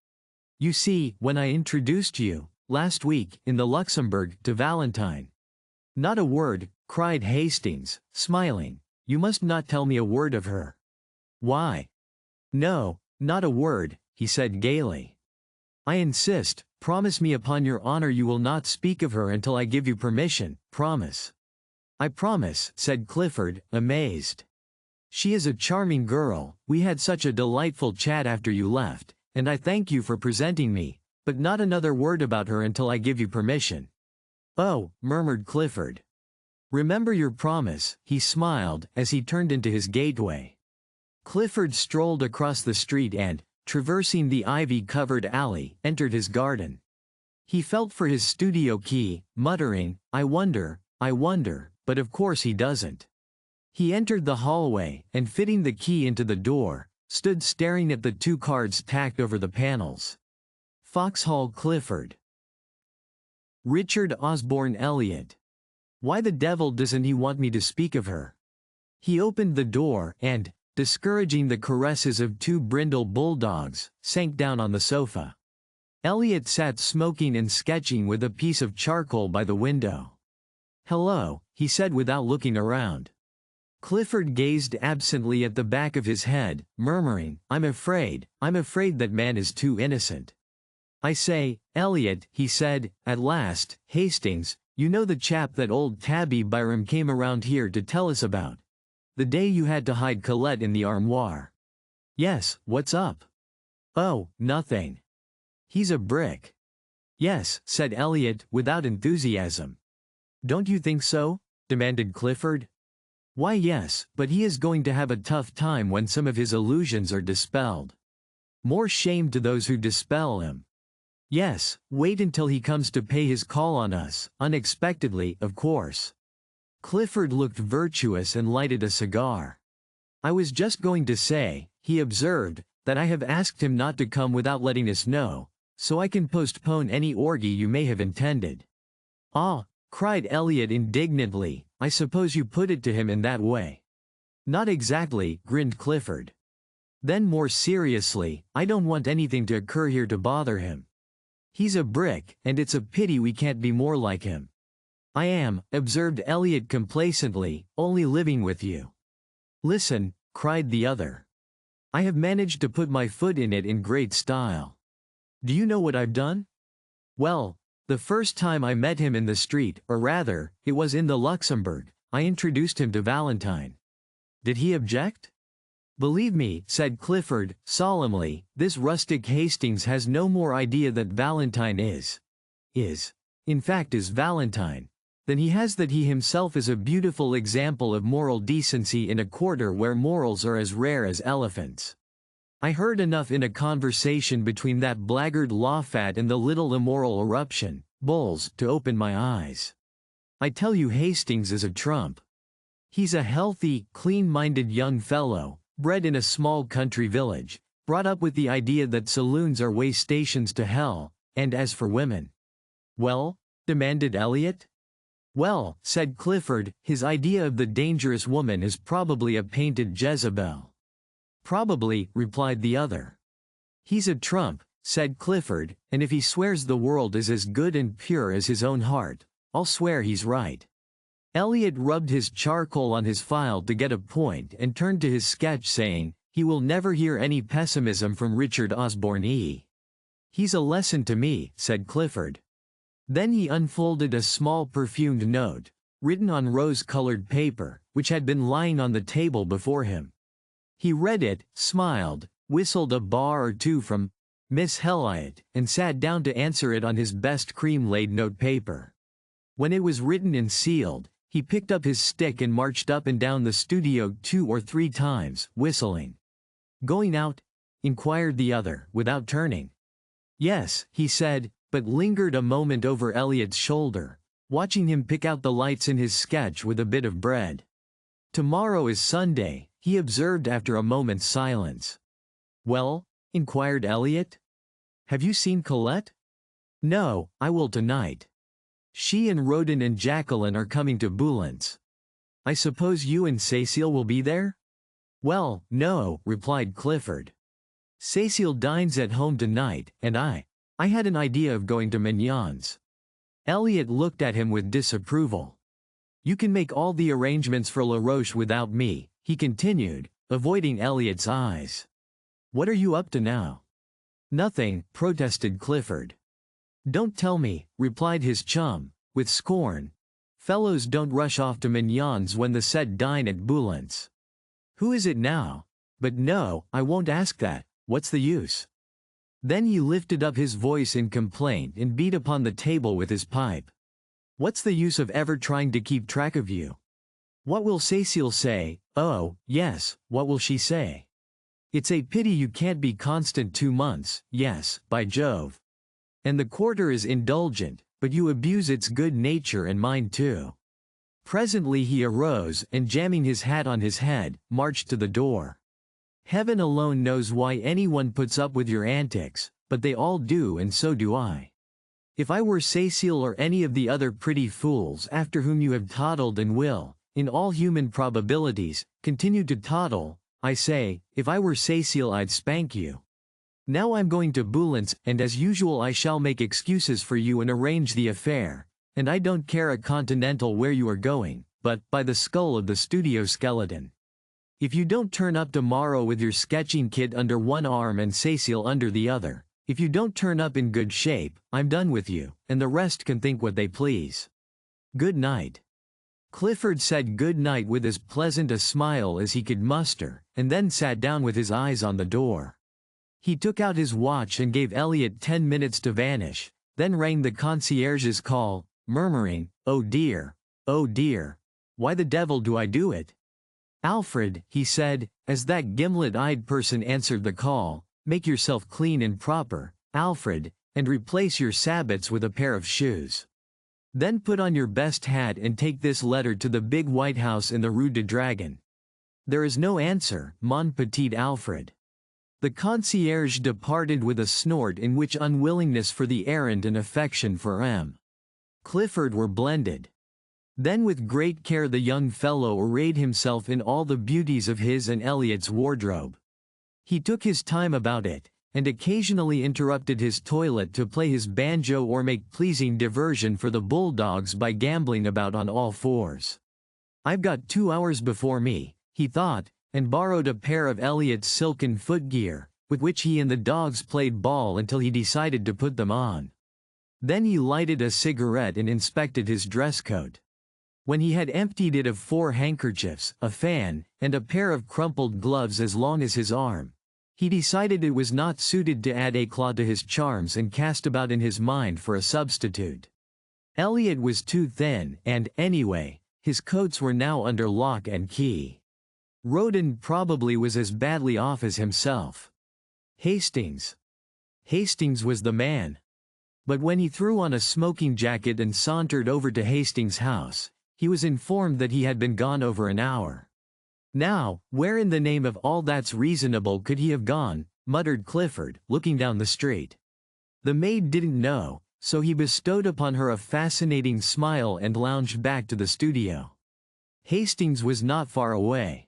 [SPEAKER 2] You see, when I introduced you, last week, in the Luxembourg, to Valentine. Not a word, cried Hastings, smiling. You must not tell me a word of her. Why? No, not a word, he said gaily. I insist, promise me upon your honor you will not speak of her until I give you permission, promise. I promise, said Clifford, amazed. She is a charming girl, we had such a delightful chat after you left, and I thank you for presenting me, but not another word about her until I give you permission. Oh, murmured Clifford. Remember your promise, he smiled, as he turned into his gateway. Clifford strolled across the street and, traversing the ivy-covered alley, entered his garden. He felt for his studio key, muttering, I wonder, but of course he doesn't. He entered the hallway, and fitting the key into the door, stood staring at the 2 cards tacked over the panels. Foxhall Clifford. Richard Osborne Elliot. Why the devil doesn't he want me to speak of her? He opened the door and, discouraging the caresses of 2 brindle bulldogs, sank down on the sofa. Elliot sat smoking and sketching with a piece of charcoal by the window. Hello, he said without looking around. Clifford gazed absently at the back of his head, murmuring, I'm afraid that man is too innocent. I say, Elliot, he said, at last, Hastings, you know the chap that old Tabby Byram came around here to tell us about? The day you had to hide Colette in the armoire. Yes, what's up? Oh, nothing. He's a brick. Yes, said Elliot, without enthusiasm. Don't you think so? Demanded Clifford. Why yes, but he is going to have a tough time when some of his illusions are dispelled. More shame to those who dispel him. Yes, wait until he comes to pay his call on us, unexpectedly, of course. Clifford looked virtuous and lighted a cigar. I was just going to say, he observed, that I have asked him not to come without letting us know, so I can postpone any orgy you may have intended. Ah, cried Elliot indignantly, I suppose you put it to him in that way. Not exactly, grinned Clifford. Then more seriously, I don't want anything to occur here to bother him. He's a brick, and it's a pity we can't be more like him. I am, observed Elliot complacently, only living with you. Listen, cried the other. I have managed to put my foot in it in great style. Do you know what I've done? Well, the first time I met him in the street, or rather, it was in the Luxembourg, I introduced him to Valentine. Did he object? Believe me, said Clifford, solemnly, this rustic Hastings has no more idea that Valentine is Valentine, than he has that he himself is a beautiful example of moral decency in a quarter where morals are as rare as elephants. I heard enough in a conversation between that blackguard Lawfat and the little immoral eruption, Bowles, to open my eyes. I tell you Hastings is a trump. He's a healthy, clean-minded young fellow, bred in a small country village, brought up with the idea that saloons are way stations to hell, and as for women. Well? Demanded Elliot. Well, said Clifford, his idea of the dangerous woman is probably a painted Jezebel. Probably, replied the other. He's a trump, said Clifford, and if he swears the world is as good and pure as his own heart, I'll swear he's right. Elliot rubbed his charcoal on his file to get a point and turned to his sketch saying, he will never hear any pessimism from Richard Osborne E. He's a lesson to me, said Clifford. Then he unfolded a small perfumed note, written on rose-colored paper, which had been lying on the table before him. He read it, smiled, whistled a bar or two from Miss Elliot, and sat down to answer it on his best cream-laid notepaper. When it was written and sealed, he picked up his stick and marched up and down the studio 2 or 3 times, whistling. Going out? Inquired the other, without turning. Yes, he said, but lingered a moment over Elliot's shoulder, watching him pick out the lights in his sketch with a bit of bread. Tomorrow is Sunday, he observed after a moment's silence. Well? Inquired Elliot. Have you seen Colette? No, I will tonight. She and Rodin and Jacqueline are coming to Boulogne. I suppose you and Cécile will be there? Well, no, replied Clifford. Cecile dines at home tonight, and I had an idea of going to Mignon's. Elliot looked at him with disapproval. You can make all the arrangements for La Roche without me, he continued, avoiding Elliot's eyes. What are you up to now? Nothing, protested Clifford. Don't tell me, replied his chum, with scorn. Fellows don't rush off to Mignon's when the set dine at Boulan's. Who is it now? But no, I won't ask that, what's the use? Then he lifted up his voice in complaint and beat upon the table with his pipe. What's the use of ever trying to keep track of you? What will Cecile say? Oh, yes, what will she say? It's a pity you can't be constant 2 months, yes, by Jove. And the quarter is indulgent, but you abuse its good nature and mine too. Presently he arose and, jamming his hat on his head, marched to the door. Heaven alone knows why anyone puts up with your antics, but they all do, and so do I. If I were Cecile or any of the other pretty fools after whom you have toddled and will, in all human probabilities, continue to toddle, I say, if I were Cecile I'd spank you. Now I'm going to Boulan's, and as usual I shall make excuses for you and arrange the affair, and I don't care a continental where you are going, but, by the skull of the studio skeleton. If you don't turn up tomorrow with your sketching kit under one arm and Cecile under the other, if you don't turn up in good shape, I'm done with you, and the rest can think what they please. Good night. Clifford said good night with as pleasant a smile as he could muster, and then sat down with his eyes on the door. He took out his watch and gave Elliot 10 minutes to vanish, then rang the concierge's call, murmuring, oh dear, why the devil do I do it? Alfred, he said, as that gimlet-eyed person answered the call, make yourself clean and proper, Alfred, and replace your sabots with a pair of shoes. Then put on your best hat and take this letter to the big White House in the Rue du Dragon. There is no answer, mon petit Alfred. The concierge departed with a snort in which unwillingness for the errand and affection for M. Clifford were blended. Then with great care the young fellow arrayed himself in all the beauties of his and Elliot's wardrobe. He took his time about it, and occasionally interrupted his toilet to play his banjo or make pleasing diversion for the bulldogs by gambling about on all fours. I've got 2 hours before me, he thought, and borrowed a pair of Elliot's silken footgear, with which he and the dogs played ball until he decided to put them on. Then he lighted a cigarette and inspected his dress coat. When he had emptied it of 4 handkerchiefs, a fan, and a pair of crumpled gloves as long as his arm, he decided it was not suited to add éclat to his charms and cast about in his mind for a substitute. Elliot was too thin, and, anyway, his coats were now under lock and key. Roden probably was as badly off as himself. Hastings was the man. But when he threw on a smoking jacket and sauntered over to Hastings' house, he was informed that he had been gone over an hour. Now, where in the name of all that's reasonable could he have gone, muttered Clifford, looking down the street. The maid didn't know, so he bestowed upon her a fascinating smile and lounged back to the studio. Hastings was not far away.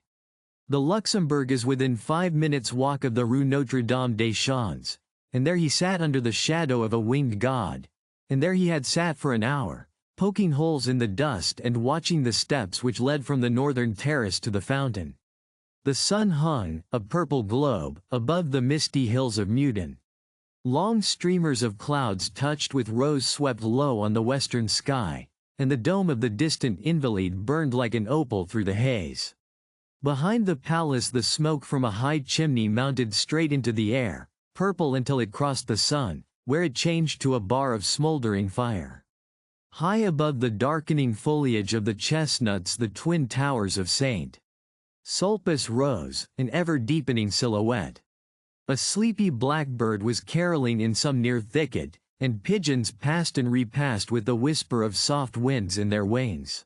[SPEAKER 2] The Luxembourg is within 5 minutes' walk of the Rue Notre-Dame des Champs, and there he sat under the shadow of a winged god, and there he had sat for an hour, poking holes in the dust and watching the steps which led from the northern terrace to the fountain. The sun hung, a purple globe, above the misty hills of Meudon. Long streamers of clouds touched with rose swept low on the western sky, and the dome of the distant Invalides burned like an opal through the haze. Behind the palace the smoke from a high chimney mounted straight into the air, purple until it crossed the sun, where it changed to a bar of smoldering fire. High above the darkening foliage of the chestnuts the twin towers of St. Sulpice rose, an ever-deepening silhouette. A sleepy blackbird was caroling in some near thicket, and pigeons passed and repassed with the whisper of soft winds in their wings.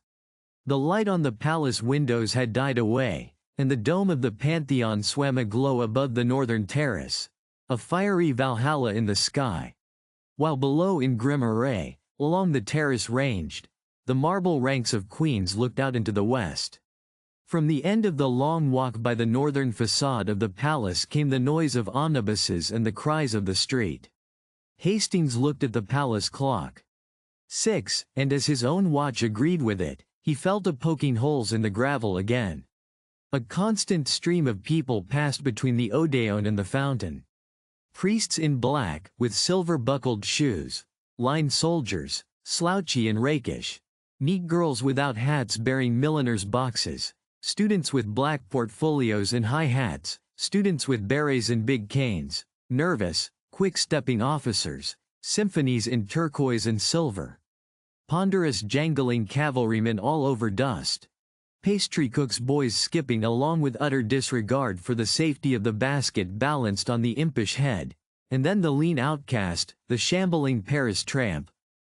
[SPEAKER 2] The light on the palace windows had died away, and the dome of the Pantheon swam aglow above the northern terrace, a fiery Valhalla in the sky, while below in grim array, along the terrace ranged, the marble ranks of queens looked out into the west. From the end of the long walk by the northern facade of the palace came the noise of omnibuses and the cries of the street. Hastings looked at the palace clock. 6, and as his own watch agreed with it, he fell to poking holes in the gravel again. A constant stream of people passed between the Odeon and the fountain. Priests in black, with silver-buckled shoes, line soldiers, slouchy and rakish, neat girls without hats bearing milliners' boxes, students with black portfolios and high hats, students with berets and big canes, nervous, quick-stepping officers, symphonies in turquoise and silver, ponderous jangling cavalrymen all over dust, pastry cooks' boys skipping along with utter disregard for the safety of the basket balanced on the impish head, and then the lean outcast, the shambling Paris tramp,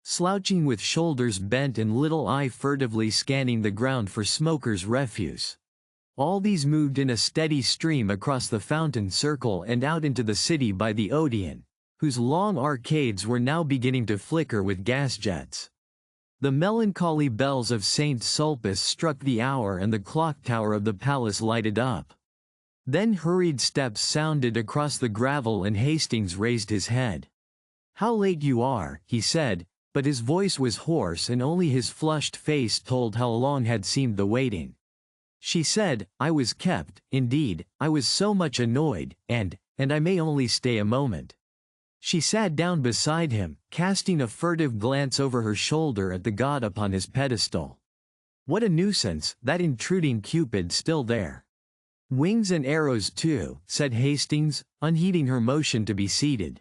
[SPEAKER 2] slouching with shoulders bent and little eye furtively scanning the ground for smokers' refuse. All these moved in a steady stream across the fountain circle and out into the city by the Odeon, whose long arcades were now beginning to flicker with gas jets. The melancholy bells of St. Sulpice struck the hour and the clock tower of the palace lighted up. Then hurried steps sounded across the gravel and Hastings raised his head. "How late you are," he said, but his voice was hoarse and only his flushed face told how long had seemed the waiting. She said, "I was kept, indeed, I was so much annoyed, and I may only stay a moment." She sat down beside him, casting a furtive glance over her shoulder at the god upon his pedestal. What a nuisance, that intruding Cupid still there. "Wings and arrows too," said Hastings, unheeding her motion to be seated.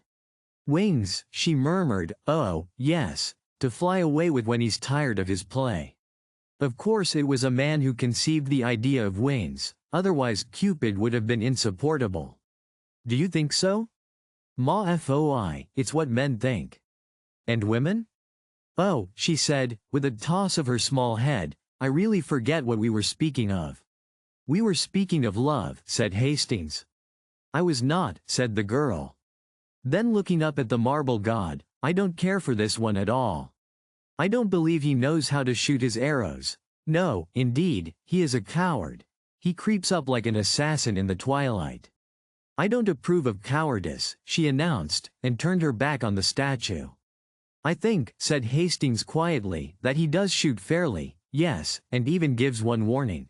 [SPEAKER 2] "Wings," she murmured, "oh, yes, to fly away with when he's tired of his play." Of course it was a man who conceived the idea of wings, otherwise Cupid would have been insupportable. "Do you think so?" "Ma foi, it's what men think." "And women?" "Oh," she said, with a toss of her small head, "I really forget what we were speaking of." "We were speaking of love," said Hastings. "I was not," said the girl. Then looking up at the marble god, "I don't care for this one at all. I don't believe he knows how to shoot his arrows. No, indeed, he is a coward. He creeps up like an assassin in the twilight." "I don't approve of cowardice," she announced, and turned her back on the statue. "I think," said Hastings quietly, "that he does shoot fairly, yes, and even gives one warning."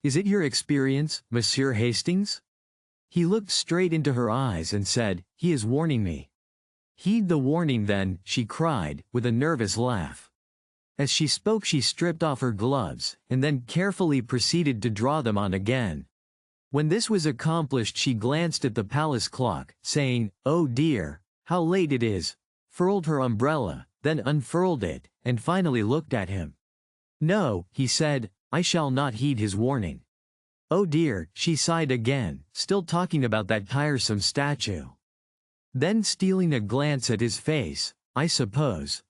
[SPEAKER 2] "Is it your experience, Monsieur Hastings?" He looked straight into her eyes and said, "He is warning me." "Heed the warning then," she cried, with a nervous laugh. As she spoke she stripped off her gloves, and then carefully proceeded to draw them on again. When this was accomplished she glanced at the palace clock, saying, "Oh dear, how late it is," furled her umbrella, then unfurled it, and finally looked at him. "No," he said, "I shall not heed his warning." "Oh dear," she sighed again, still talking about that tiresome statue. Then stealing a glance at his face, I suppose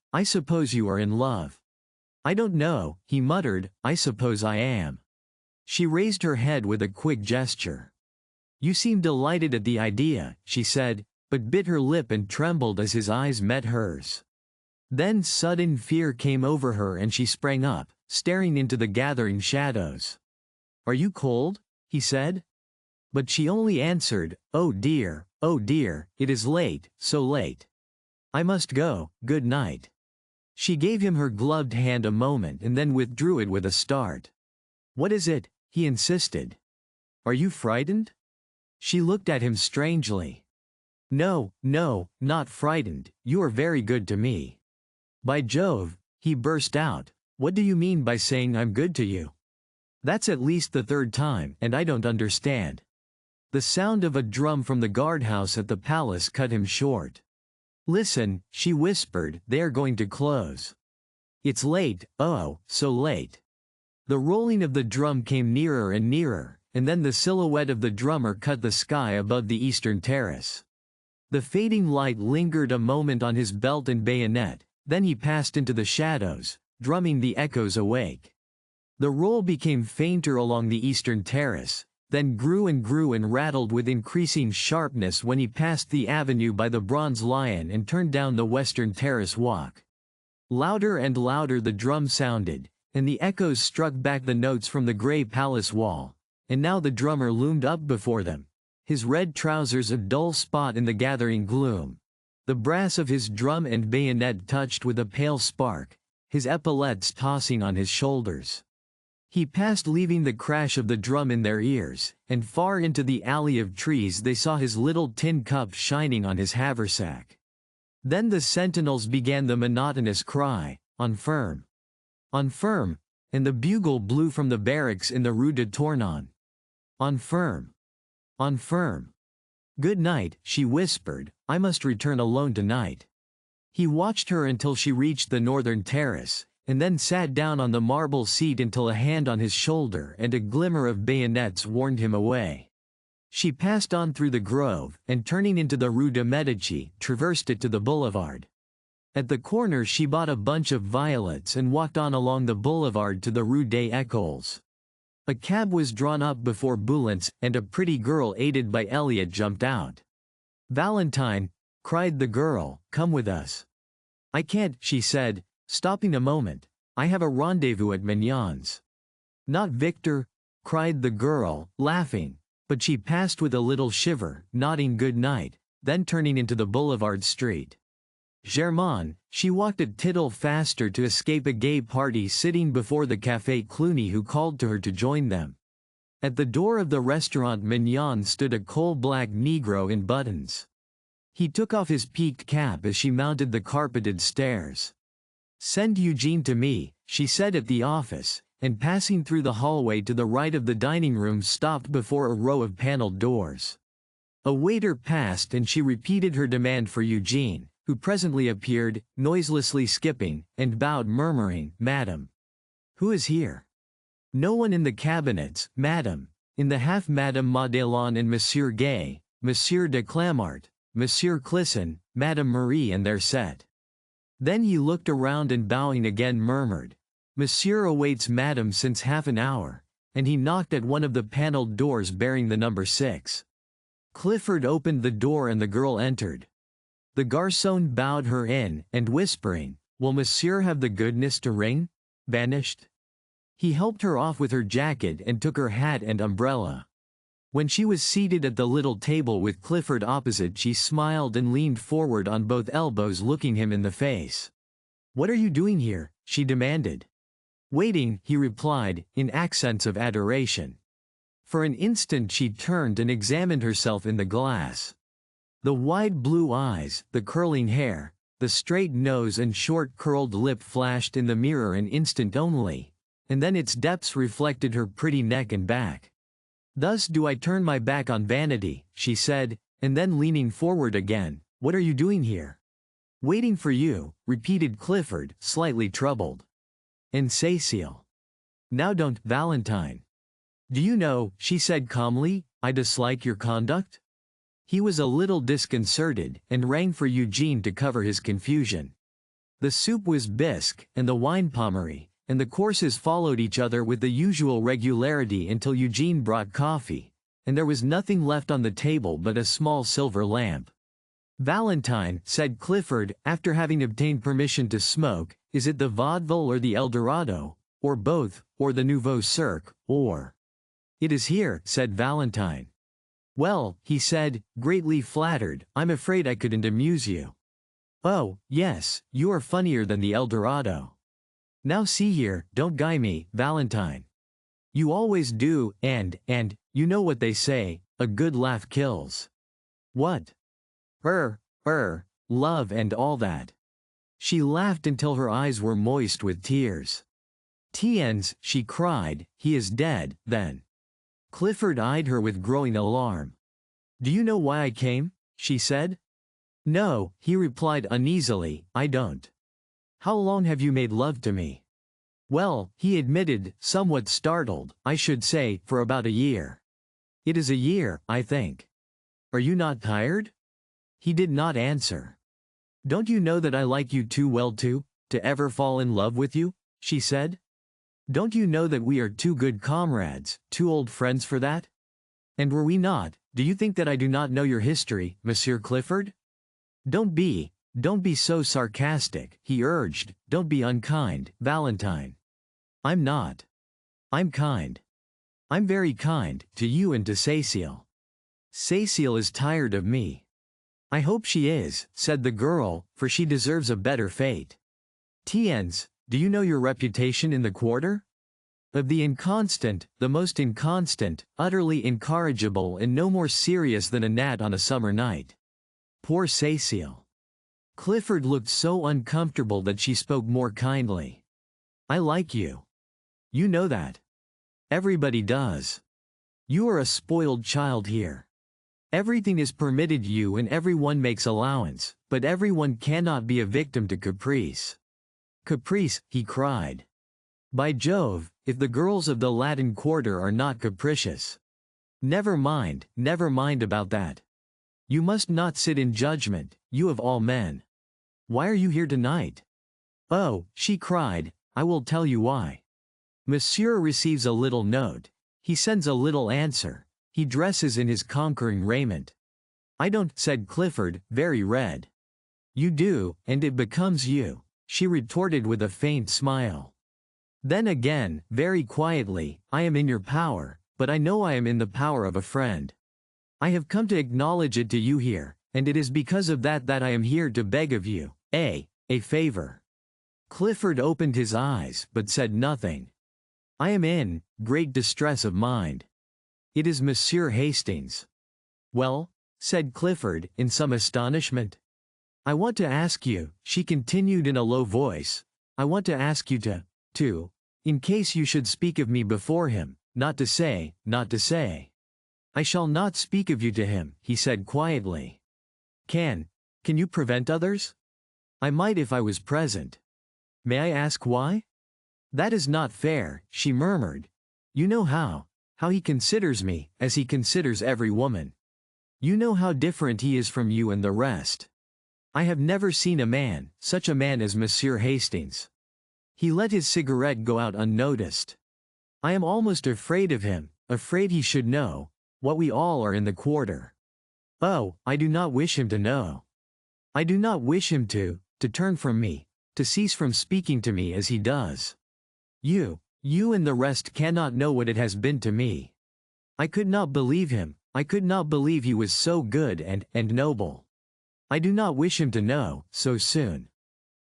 [SPEAKER 2] you are in love." "I don't know," he muttered, "I suppose I am." She raised her head with a quick gesture. "You seem delighted at the idea," she said, but bit her lip and trembled as his eyes met hers. Then sudden fear came over her and she sprang up, staring into the gathering shadows. "Are you cold?" he said. But she only answered, oh dear, it is late, so late. I must go, good night." She gave him her gloved hand a moment and then withdrew it with a start. "What is it?" he insisted. "Are you frightened?" She looked at him strangely. No, not frightened, you are very good to me." "By Jove," he burst out, "what do you mean by saying I'm good to you? That's at least the third time, and I don't understand." The sound of a drum from the guardhouse at the palace cut him short. "Listen," she whispered, "they are going to close. It's late, oh, so late." The rolling of the drum came nearer and nearer, and then the silhouette of the drummer cut the sky above the eastern terrace. The fading light lingered a moment on his belt and bayonet, then he passed into the shadows, drumming the echoes awake. The roll became fainter along the eastern terrace, then grew and rattled with increasing sharpness when he passed the avenue by the Bronze Lion and turned down the western terrace walk. Louder and louder the drum sounded, and the echoes struck back the notes from the grey palace wall, and now the drummer loomed up before them, his red trousers a dull spot in the gathering gloom, the brass of his drum and bayonet touched with a pale spark, his epaulettes tossing on his shoulders. He passed, leaving the crash of the drum in their ears, and far into the alley of trees they saw his little tin cup shining on his haversack. Then the sentinels began the monotonous cry, "On firm! On firm!" and the bugle blew from the barracks in the Rue de Tournon. "On firm! On firm! Good night," she whispered, "I must return alone tonight." He watched her until she reached the northern terrace, and then sat down on the marble seat until a hand on his shoulder and a glimmer of bayonets warned him away. She passed on through the grove, and turning into the Rue de Medici, traversed it to the boulevard. At the corner she bought a bunch of violets and walked on along the boulevard to the Rue des Écoles. A cab was drawn up before Boulogne, and a pretty girl aided by Elliot jumped out. "Valentine," cried the girl, "come with us." "I can't," she said, stopping a moment. "I have a rendezvous at Mignon's." "Not Victor," cried the girl, laughing, but she passed with a little shiver, nodding good night, then turning into the boulevard street. Germain, she walked a tittle faster to escape a gay party sitting before the Café Cluny who called to her to join them. At the door of the restaurant Mignon stood a coal-black Negro in buttons. He took off his peaked cap as she mounted the carpeted stairs. "Send Eugene to me," she said at the office, and passing through the hallway to the right of the dining room stopped before a row of paneled doors. A waiter passed and she repeated her demand for Eugene, who presently appeared, noiselessly skipping, and bowed murmuring, "Madam." "Who is here?" "No one in the cabinets, madam. In the half Madame Madelon and Monsieur Gay, Monsieur de Clamart, Monsieur Clisson, Madame Marie and their set." Then he looked around and bowing again murmured, "Monsieur awaits Madame since half an hour," and he knocked at one of the paneled doors bearing the number 6. Clifford opened the door and the girl entered. The garçon bowed her in, and whispering, "Will Monsieur have the goodness to ring?" vanished. He helped her off with her jacket and took her hat and umbrella. When she was seated at the little table with Clifford opposite, she smiled and leaned forward on both elbows, looking him in the face. "What are you doing here?" she demanded. "Waiting," he replied, in accents of adoration. For an instant she turned and examined herself in the glass. The wide blue eyes, the curling hair, the straight nose and short curled lip flashed in the mirror an instant only, and then its depths reflected her pretty neck and back. "Thus do I turn my back on vanity," she said, and then leaning forward again, "What are you doing here?" "Waiting for you," repeated Clifford, slightly troubled. "And Cécile." "Now don't, Valentine." "Do you know," she said calmly, "I dislike your conduct?" He was a little disconcerted, and rang for Eugene to cover his confusion. The soup was bisque, and the wine pommery, and the courses followed each other with the usual regularity until Eugene brought coffee, and there was nothing left on the table but a small silver lamp. "Valentine," said Clifford, after having obtained permission to smoke, "is it the Vaudeville or the Eldorado, or both, or the Nouveau Cirque, or—" "It is here," said Valentine. "Well," he said, greatly flattered, "I'm afraid I couldn't amuse you." "Oh, yes, you are funnier than the Eldorado." "Now see here, don't guy me, Valentine. You always do, and, you know what they say, a good laugh kills." "What?" Love and all that." She laughed until her eyes were moist with tears. "Tiens," she cried, "he is dead, then." Clifford eyed her with growing alarm. "Do you know why I came?" she said. "No," he replied uneasily, "I don't." "How long have you made love to me?" "Well," he admitted, somewhat startled, "I should say, for about a year." "It is a year, I think." "Are you not tired?" He did not answer. "Don't you know that I like you too well to ever fall in love with you?" she said. "Don't you know that we are too good comrades, too old friends for that? And were we not, do you think that I do not know your history, Monsieur Clifford?" Don't be so sarcastic," he urged, "don't be unkind, Valentine." I'm not. I'm kind. I'm very kind, to you and to Cecile. Cecile is tired of me. I hope she is, said the girl, for she deserves a better fate. Tiens, do you know your reputation in the quarter? Of the inconstant, the most inconstant, utterly incorrigible and no more serious than a gnat on a summer night. Poor Cecile. Clifford looked so uncomfortable that she spoke more kindly. I like you. You know that. Everybody does. You are a spoiled child here. Everything is permitted you and everyone makes allowance, but everyone cannot be a victim to caprice. Caprice, he cried. By Jove, if the girls of the Latin Quarter are not capricious. Never mind about that. You must not sit in judgment, you of all men. Why are you here tonight? Oh, she cried, I will tell you why. Monsieur receives a little note. He sends a little answer. He dresses in his conquering raiment. I don't, said Clifford, very red. You do, and it becomes you, she retorted with a faint smile. Then again, very quietly, I am in your power, but I know I am in the power of a friend. I have come to acknowledge it to you here, and it is because of that that I am here to beg of you, a favor. Clifford opened his eyes, but said nothing. I am in great distress of mind. It is Monsieur Hastings. Well, said Clifford, in some astonishment. I want to ask you, she continued in a low voice, I want to ask you to, in case you should speak of me before him, not to say. I shall not speak of you to him, he said quietly. Can you prevent others? I might if I was present. May I ask why? That is not fair, she murmured. You know how he considers me, as he considers every woman. You know how different he is from you and the rest. I have never seen a man, such a man as Monsieur Hastings. He let his cigarette go out unnoticed. I am almost afraid of him, afraid he should know what we all are in the quarter. Oh, I do not wish him to know. I do not wish him to turn from me, to cease from speaking to me as he does. You and the rest cannot know what it has been to me. I could not believe him, I could not believe he was so good and noble. I do not wish him to know, so soon.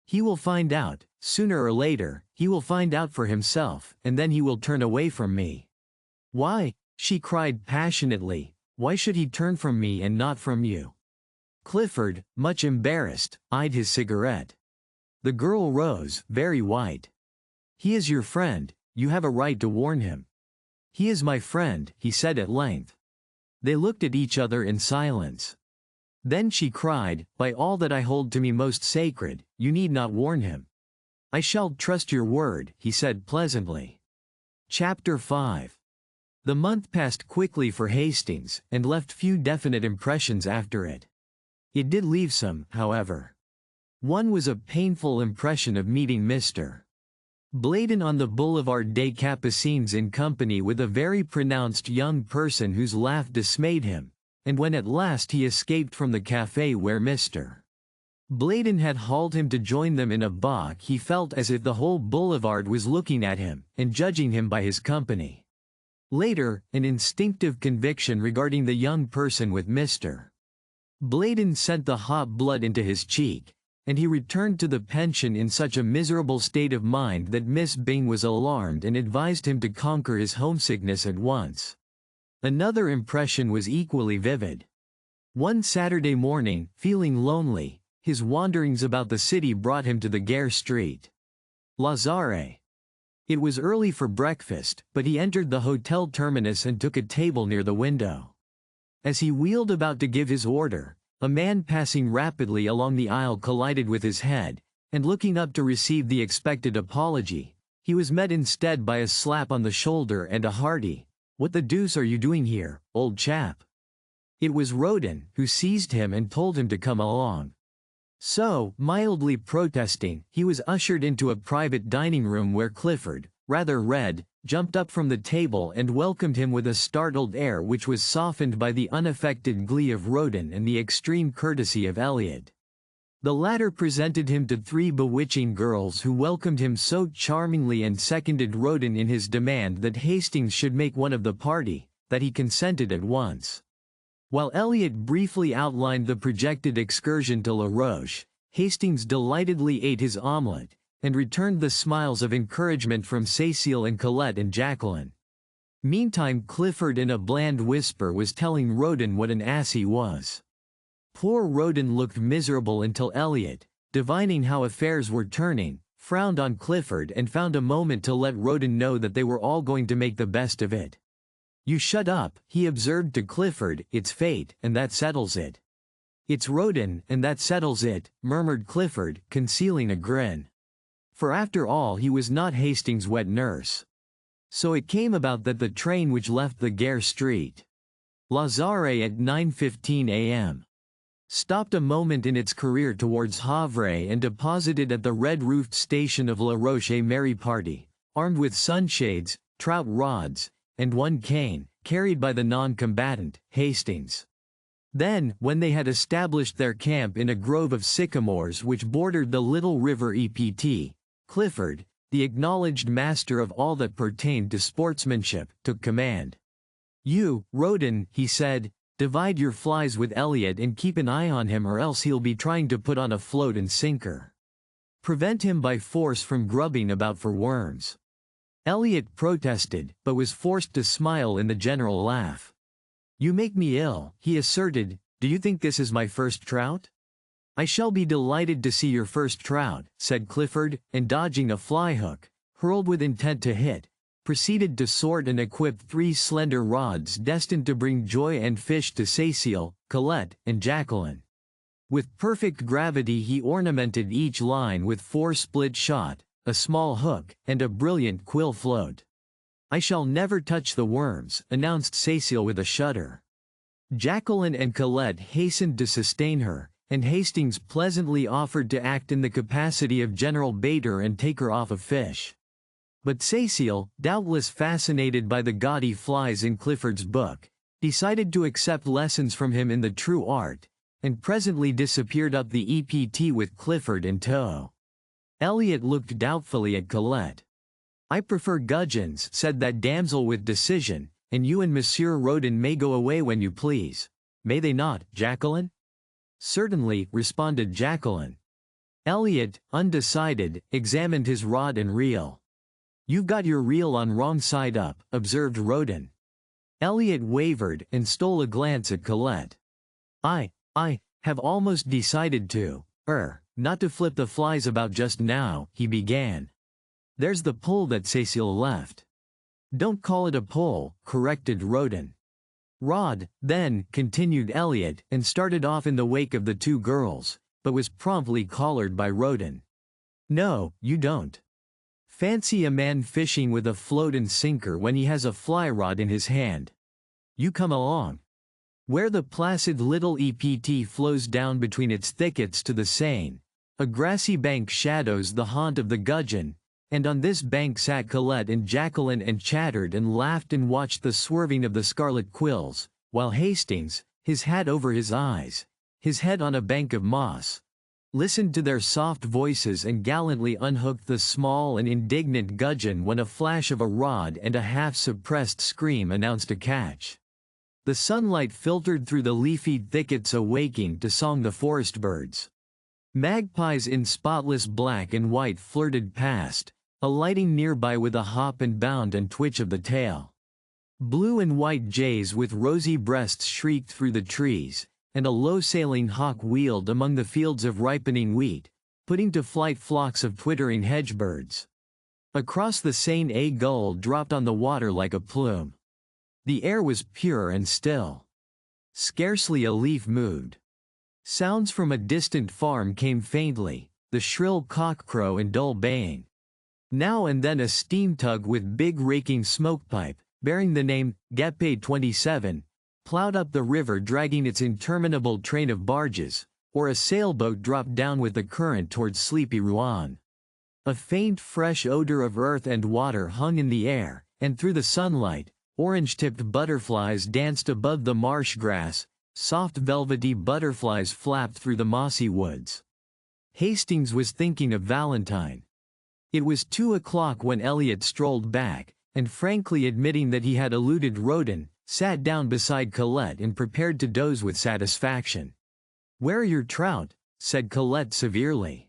[SPEAKER 2] He will find out, sooner or later, he will find out for himself, and then he will turn away from me. Why, she cried passionately, why should he turn from me and not from you? Clifford, much embarrassed, eyed his cigarette. The girl rose, very white. He is your friend, you have a right to warn him. He is my friend, he said at length. They looked at each other in silence. Then she cried, by all that I hold to me most sacred, you need not warn him. I shall trust your word, he said pleasantly. Chapter 5. The month passed quickly for Hastings, and left few definite impressions after it. It did leave some, however. One was a painful impression of meeting Mr. Bladen on the Boulevard des Capucines in company with a very pronounced young person whose laugh dismayed him, and when at last he escaped from the café where Mr. Bladen had hauled him to join them in a bock, he felt as if the whole boulevard was looking at him, and judging him by his company. Later, an instinctive conviction regarding the young person with Mr. Bladen sent the hot blood into his cheek, and he returned to the pension in such a miserable state of mind that Miss Byng was alarmed and advised him to conquer his homesickness at once. Another impression was equally vivid. One Saturday morning, feeling lonely, his wanderings about the city brought him to the Gare Street. Lazare. It was early for breakfast, but he entered the Hotel Terminus and took a table near the window. As he wheeled about to give his order, a man passing rapidly along the aisle collided with his head, and looking up to receive the expected apology, he was met instead by a slap on the shoulder and a hearty, "What the deuce are you doing here, old chap?" It was Roden, who seized him and told him to come along. So, mildly protesting, he was ushered into a private dining room where Clifford, rather red, jumped up from the table and welcomed him with a startled air which was softened by the unaffected glee of Roden and the extreme courtesy of Eliot. The latter presented him to 3 bewitching girls who welcomed him so charmingly and seconded Roden in his demand that Hastings should make one of the party, that he consented at once. While Eliot briefly outlined the projected excursion to La Roche, Hastings delightedly ate his omelette, and returned the smiles of encouragement from Cécile and Colette and Jacqueline. Meantime Clifford in a bland whisper was telling Roden what an ass he was. Poor Roden looked miserable until Eliot, divining how affairs were turning, frowned on Clifford and found a moment to let Roden know that they were all going to make the best of it. "You shut up," he observed to Clifford, "it's fate, and that settles it." "It's Roden, and that settles it," murmured Clifford, concealing a grin. For after all he was not Hastings' wet nurse. So it came about that the train which left the Gare Street Lazare at 9:15 a.m. stopped a moment in its career towards Havre and deposited at the red-roofed station of La Roche-Mary party, armed with sunshades, trout rods, and one cane, carried by the non-combatant, Hastings. Then, when they had established their camp in a grove of sycamores which bordered the little river Ept, Clifford, the acknowledged master of all that pertained to sportsmanship, took command. "You, Roden," he said, "divide your flies with Eliot and keep an eye on him or else he'll be trying to put on a float and sinker. Prevent him by force from grubbing about for worms." Eliot protested, but was forced to smile in the general laugh. "You make me ill," he asserted. "Do you think this is my first trout?" "I shall be delighted to see your first trout," said Clifford, and dodging a fly hook, hurled with intent to hit, proceeded to sort and equip 3 slender rods destined to bring joy and fish to Cécile, Colette, and Jacqueline. With perfect gravity he ornamented each line with 4 split shot, a small hook, and a brilliant quill float. "I shall never touch the worms," announced Cécile with a shudder. Jacqueline and Colette hastened to sustain her, and Hastings pleasantly offered to act in the capacity of general baiter and take her off a fish. But Cécile, doubtless fascinated by the gaudy flies in Clifford's book, decided to accept lessons from him in the true art, and presently disappeared up the Ept with Clifford in tow. Eliot looked doubtfully at Colette. "I prefer gudgeons," said that damsel with decision, "and you and Monsieur Roden may go away when you please. May they not, Jacqueline?" "Certainly," responded Jacqueline. Eliot, undecided, examined his rod and reel. "You've got your reel on wrong side up," observed Roden. Eliot wavered and stole a glance at Colette. I have almost decided to, not to flip the flies about just now," he began. "There's the pull that Cécile left." "Don't call it a pull," corrected Roden. "Rod, then," continued Eliot, and started off in the wake of the 2 girls, but was promptly collared by Roden. "No, you don't. Fancy a man fishing with a float and sinker when he has a fly rod in his hand. You come along." Where the placid little Ept flows down between its thickets to the Seine, a grassy bank shadows the haunt of the gudgeon, and on this bank sat Colette and Jacqueline and chattered and laughed and watched the swerving of the scarlet quills, while Hastings, his hat over his eyes, his head on a bank of moss, listened to their soft voices and gallantly unhooked the small and indignant gudgeon when a flash of a rod and a half-suppressed scream announced a catch. The sunlight filtered through the leafy thickets awaking to song the forest birds. Magpies in spotless black and white flirted past, alighting nearby with a hop and bound and twitch of the tail. Blue and white jays with rosy breasts shrieked through the trees, and a low-sailing hawk wheeled among the fields of ripening wheat, putting to flight flocks of twittering hedge-birds. Across the Seine a gull dropped on the water like a plume. The air was pure and still. Scarcely a leaf moved. Sounds from a distant farm came faintly, the shrill cock-crow and dull baying. Now and then a steam tug with big raking smokepipe, bearing the name Guépé 27, plowed up the river dragging its interminable train of barges, or a sailboat dropped down with the current towards sleepy Rouen. A faint fresh odor of earth and water hung in the air, and through the sunlight, orange-tipped butterflies danced above the marsh grass, soft velvety butterflies flapped through the mossy woods. Hastings was thinking of Valentine. It was 2 o'clock when Elliot strolled back, and frankly admitting that he had eluded Roden, sat down beside Colette and prepared to doze with satisfaction. "Where are your trout?" said Colette severely.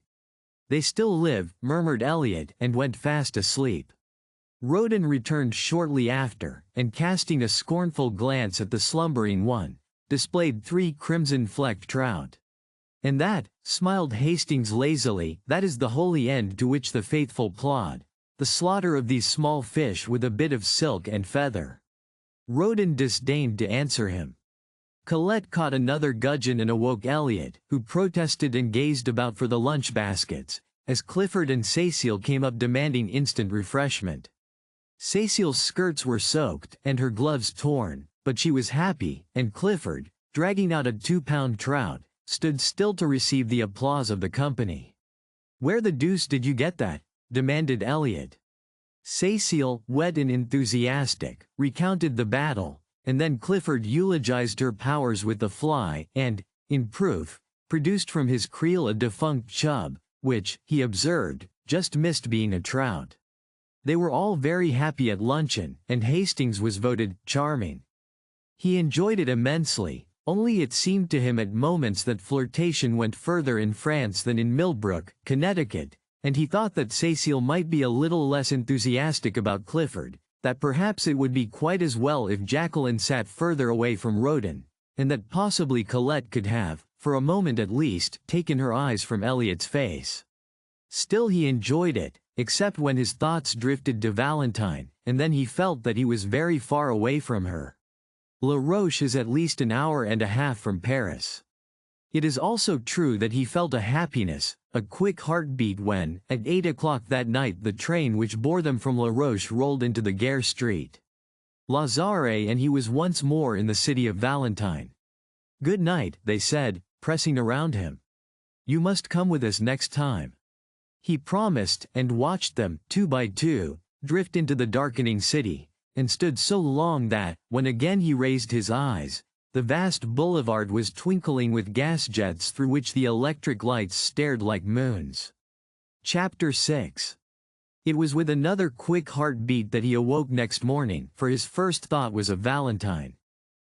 [SPEAKER 2] "They still live," murmured Elliot, and went fast asleep. Roden returned shortly after, and casting a scornful glance at the slumbering one, displayed 3 crimson-flecked trout. "And that," smiled Hastings lazily, "that is the holy end to which the faithful plod, the slaughter of these small fish with a bit of silk and feather." Roden disdained to answer him. Colette caught another gudgeon and awoke Elliot, who protested and gazed about for the lunch baskets, as Clifford and Cecile came up demanding instant refreshment. Cecile's skirts were soaked and her gloves torn, but she was happy, and Clifford, dragging out a 2-pound trout, stood still to receive the applause of the company. "Where the deuce did you get that?" demanded Elliot. Cecile, wet and enthusiastic, recounted the battle, and then Clifford eulogized her powers with the fly and, in proof, produced from his creel a defunct chub, which, he observed, just missed being a trout. They were all very happy at luncheon, and Hastings was voted charming. He enjoyed it immensely, only it seemed to him at moments that flirtation went further in France than in Millbrook, Connecticut, and he thought that Cecile might be a little less enthusiastic about Clifford, that perhaps it would be quite as well if Jacqueline sat further away from Roden, and that possibly Colette could have, for a moment at least, taken her eyes from Elliot's face. Still he enjoyed it, except when his thoughts drifted to Valentine, and then he felt that he was very far away from her. La Roche is at least an hour and a half from Paris. It is also true that he felt a happiness, a quick heartbeat when, at 8 o'clock that night, the train which bore them from La Roche rolled into the Gare Street. Lazare and he was once more in the city of Valentine. "Good night," they said, pressing around him. "You must come with us next time." He promised, and watched them, 2 by 2, drift into the darkening city, and stood so long that, when again he raised his eyes, the vast boulevard was twinkling with gas jets through which the electric lights stared like moons. Chapter 6. It was with another quick heartbeat that he awoke next morning, for his first thought was of Valentine.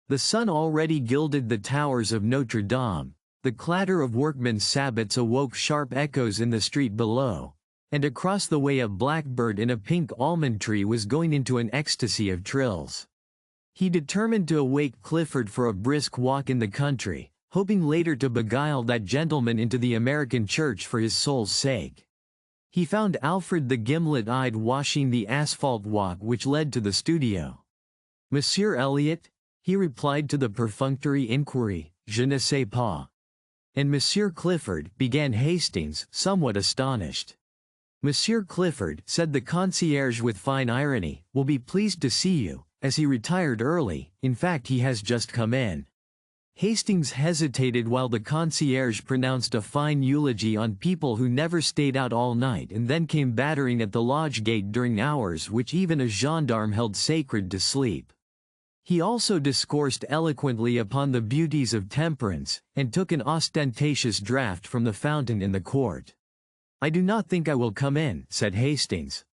[SPEAKER 2] The sun already gilded the towers of Notre Dame, the clatter of workmen's sabots awoke sharp echoes in the street below, and across the way a blackbird in a pink almond tree was going into an ecstasy of trills. He determined to awake Clifford for a brisk walk in the country, hoping later to beguile that gentleman into the American church for his soul's sake. He found Alfred the gimlet-eyed washing the asphalt walk which led to the studio. "Monsieur Elliot?" he replied to the perfunctory inquiry, "Je ne sais pas." "And Monsieur Clifford," began Hastings, somewhat astonished. "Monsieur Clifford," said the concierge with fine irony, "will be pleased to see you, as he retired early, in fact he has just come in." Hastings hesitated while the concierge pronounced a fine eulogy on people who never stayed out all night and then came battering at the lodge gate during hours which even a gendarme held sacred to sleep. He also discoursed eloquently upon the beauties of temperance, and took an ostentatious draught from the fountain in the court. "I do not think I will come in," said Hastings.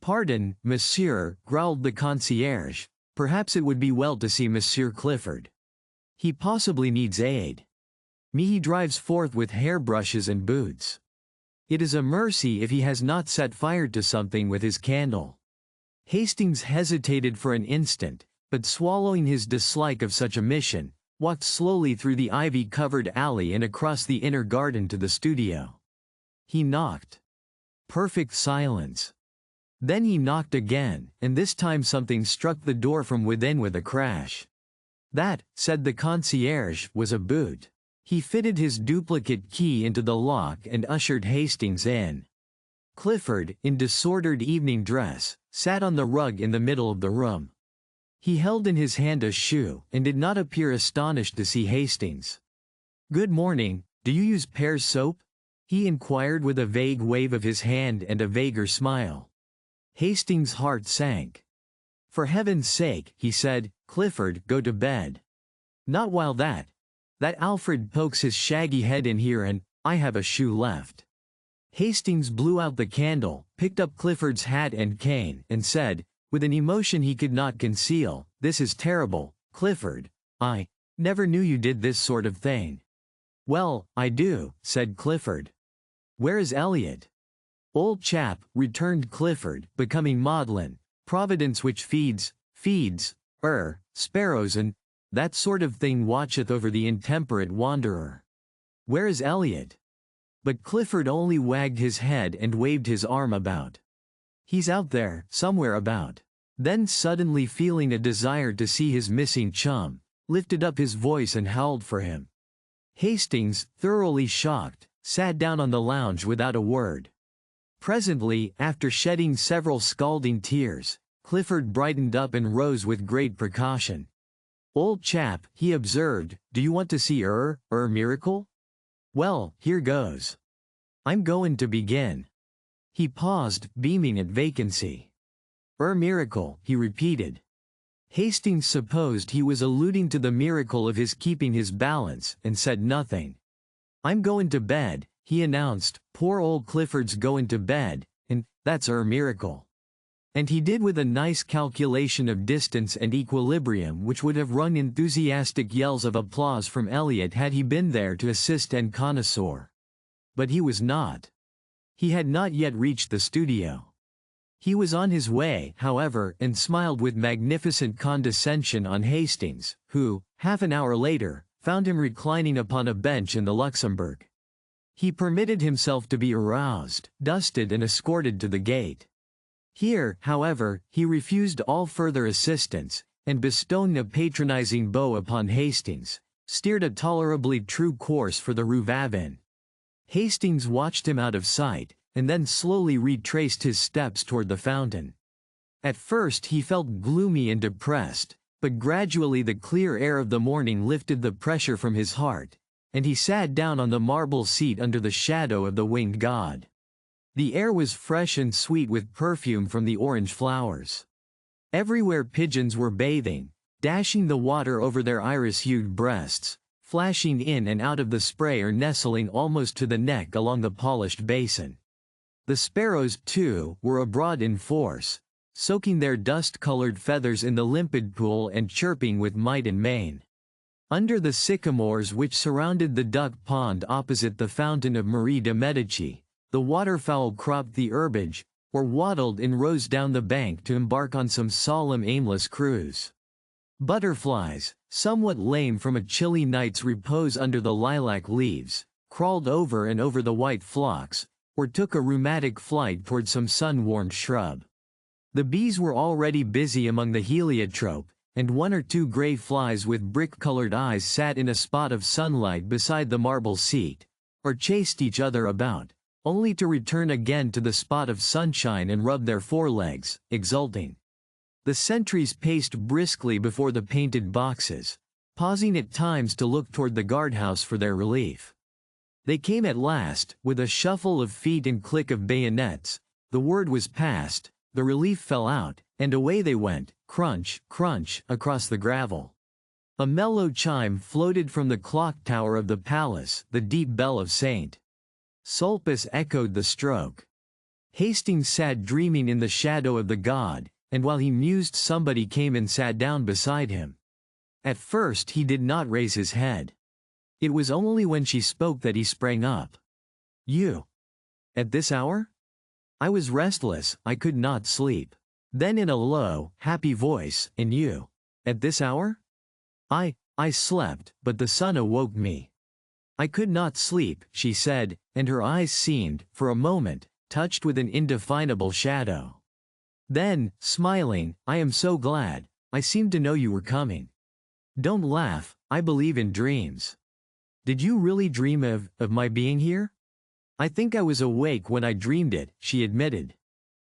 [SPEAKER 2] "Pardon, monsieur," growled the concierge, "perhaps it would be well to see Monsieur Clifford. He possibly needs aid. He drives forth with hairbrushes and boots. It is a mercy if he has not set fire to something with his candle." Hastings hesitated for an instant, but swallowing his dislike of such a mission, walked slowly through the ivy-covered alley and across the inner garden to the studio. He knocked. Perfect silence. Then he knocked again, and this time something struck the door from within with a crash. "That," said the concierge, "was a boot." He fitted his duplicate key into the lock and ushered Hastings in. Clifford, in disordered evening dress, sat on the rug in the middle of the room. He held in his hand a shoe, and did not appear astonished to see Hastings. "Good morning, do you use Pear's soap?" he inquired with a vague wave of his hand and a vaguer smile. Hastings' heart sank. "For heaven's sake," he said, "Clifford, go to bed. Not while that Alfred pokes his shaggy head in here and, I have a shoe left. Hastings blew out the candle, picked up Clifford's hat and cane, and said, with an emotion he could not conceal, "This is terrible, Clifford. I never knew you did this sort of thing." "Well, I do," said Clifford. "Where is Elliot?" "Old chap," returned Clifford, becoming maudlin. "Providence which feeds, sparrows and that sort of thing watcheth over the intemperate wanderer." "Where is Elliot?" But Clifford only wagged his head and waved his arm about. "He's out there, somewhere about." Then suddenly feeling a desire to see his missing chum, lifted up his voice and howled for him. Hastings, thoroughly shocked, sat down on the lounge without a word. Presently, after shedding several scalding tears, Clifford brightened up and rose with great precaution. "Old chap," he observed, "do you want to see miracle? Well, here goes. I'm goin' to begin." He paused, beaming at vacancy. Miracle," he repeated. Hastings supposed he was alluding to the miracle of his keeping his balance, and said nothing. "I'm goin' to bed," he announced. "Poor old Clifford's goin' to bed, and that's miracle." And he did with a nice calculation of distance and equilibrium which would have wrung enthusiastic yells of applause from Elliot had he been there to assist and connoisseur. But he was not. He had not yet reached the studio. He was on his way, however, and smiled with magnificent condescension on Hastings, who, half an hour later, found him reclining upon a bench in the Luxembourg. He permitted himself to be aroused, dusted and escorted to the gate. Here, however, he refused all further assistance, and bestowing a patronizing bow upon Hastings, steered a tolerably true course for the Rue Vavin. Hastings watched him out of sight, and then slowly retraced his steps toward the fountain. At first he felt gloomy and depressed, but gradually the clear air of the morning lifted the pressure from his heart, and he sat down on the marble seat under the shadow of the winged god. The air was fresh and sweet with perfume from the orange flowers. Everywhere pigeons were bathing, dashing the water over their iris-hued breasts, flashing in and out of the spray or nestling almost to the neck along the polished basin. The sparrows, too, were abroad in force, soaking their dust-colored feathers in the limpid pool and chirping with might and main. Under the sycamores which surrounded the duck pond opposite the fountain of Marie de Medici, the waterfowl cropped the herbage, or waddled in rows down the bank to embark on some solemn aimless cruise. Butterflies, somewhat lame from a chilly night's repose under the lilac leaves, crawled over and over the white phlox, or took a rheumatic flight toward some sun-warmed shrub. The bees were already busy among the heliotrope, and one or two gray flies with brick-colored eyes sat in a spot of sunlight beside the marble seat, or chased each other about, only to return again to the spot of sunshine and rub their forelegs, exulting. The sentries paced briskly before the painted boxes, pausing at times to look toward the guardhouse for their relief. They came at last, with a shuffle of feet and click of bayonets, the word was passed, the relief fell out, and away they went, crunch, crunch, across the gravel. A mellow chime floated from the clock tower of the palace, the deep bell of St. Sulpice echoed the stroke. Hastings sat dreaming in the shadow of the god, and while he mused somebody came and sat down beside him. At first he did not raise his head. It was only when she spoke that he sprang up. "You? At this hour?" "I was restless, I could not sleep." Then in a low, happy voice, "And you? At this hour?" I slept, but the sun awoke me." "I could not sleep," she said, and her eyes seemed, for a moment, touched with an indefinable shadow. Then, smiling, "I am so glad, I seemed to know you were coming." "Don't laugh, I believe in dreams." "Did you really dream of my being here?" "I think I was awake when I dreamed it," she admitted.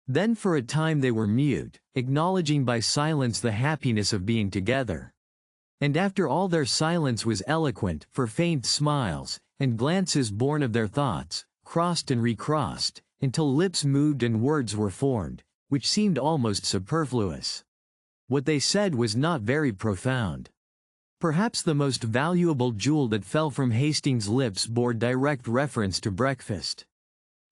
[SPEAKER 2] Then for a time they were mute, acknowledging by silence the happiness of being together. And after all their silence was eloquent, for faint smiles, and glances born of their thoughts, crossed and recrossed, until lips moved and words were formed, which seemed almost superfluous. What they said was not very profound. Perhaps the most valuable jewel that fell from Hastings' lips bore direct reference to breakfast.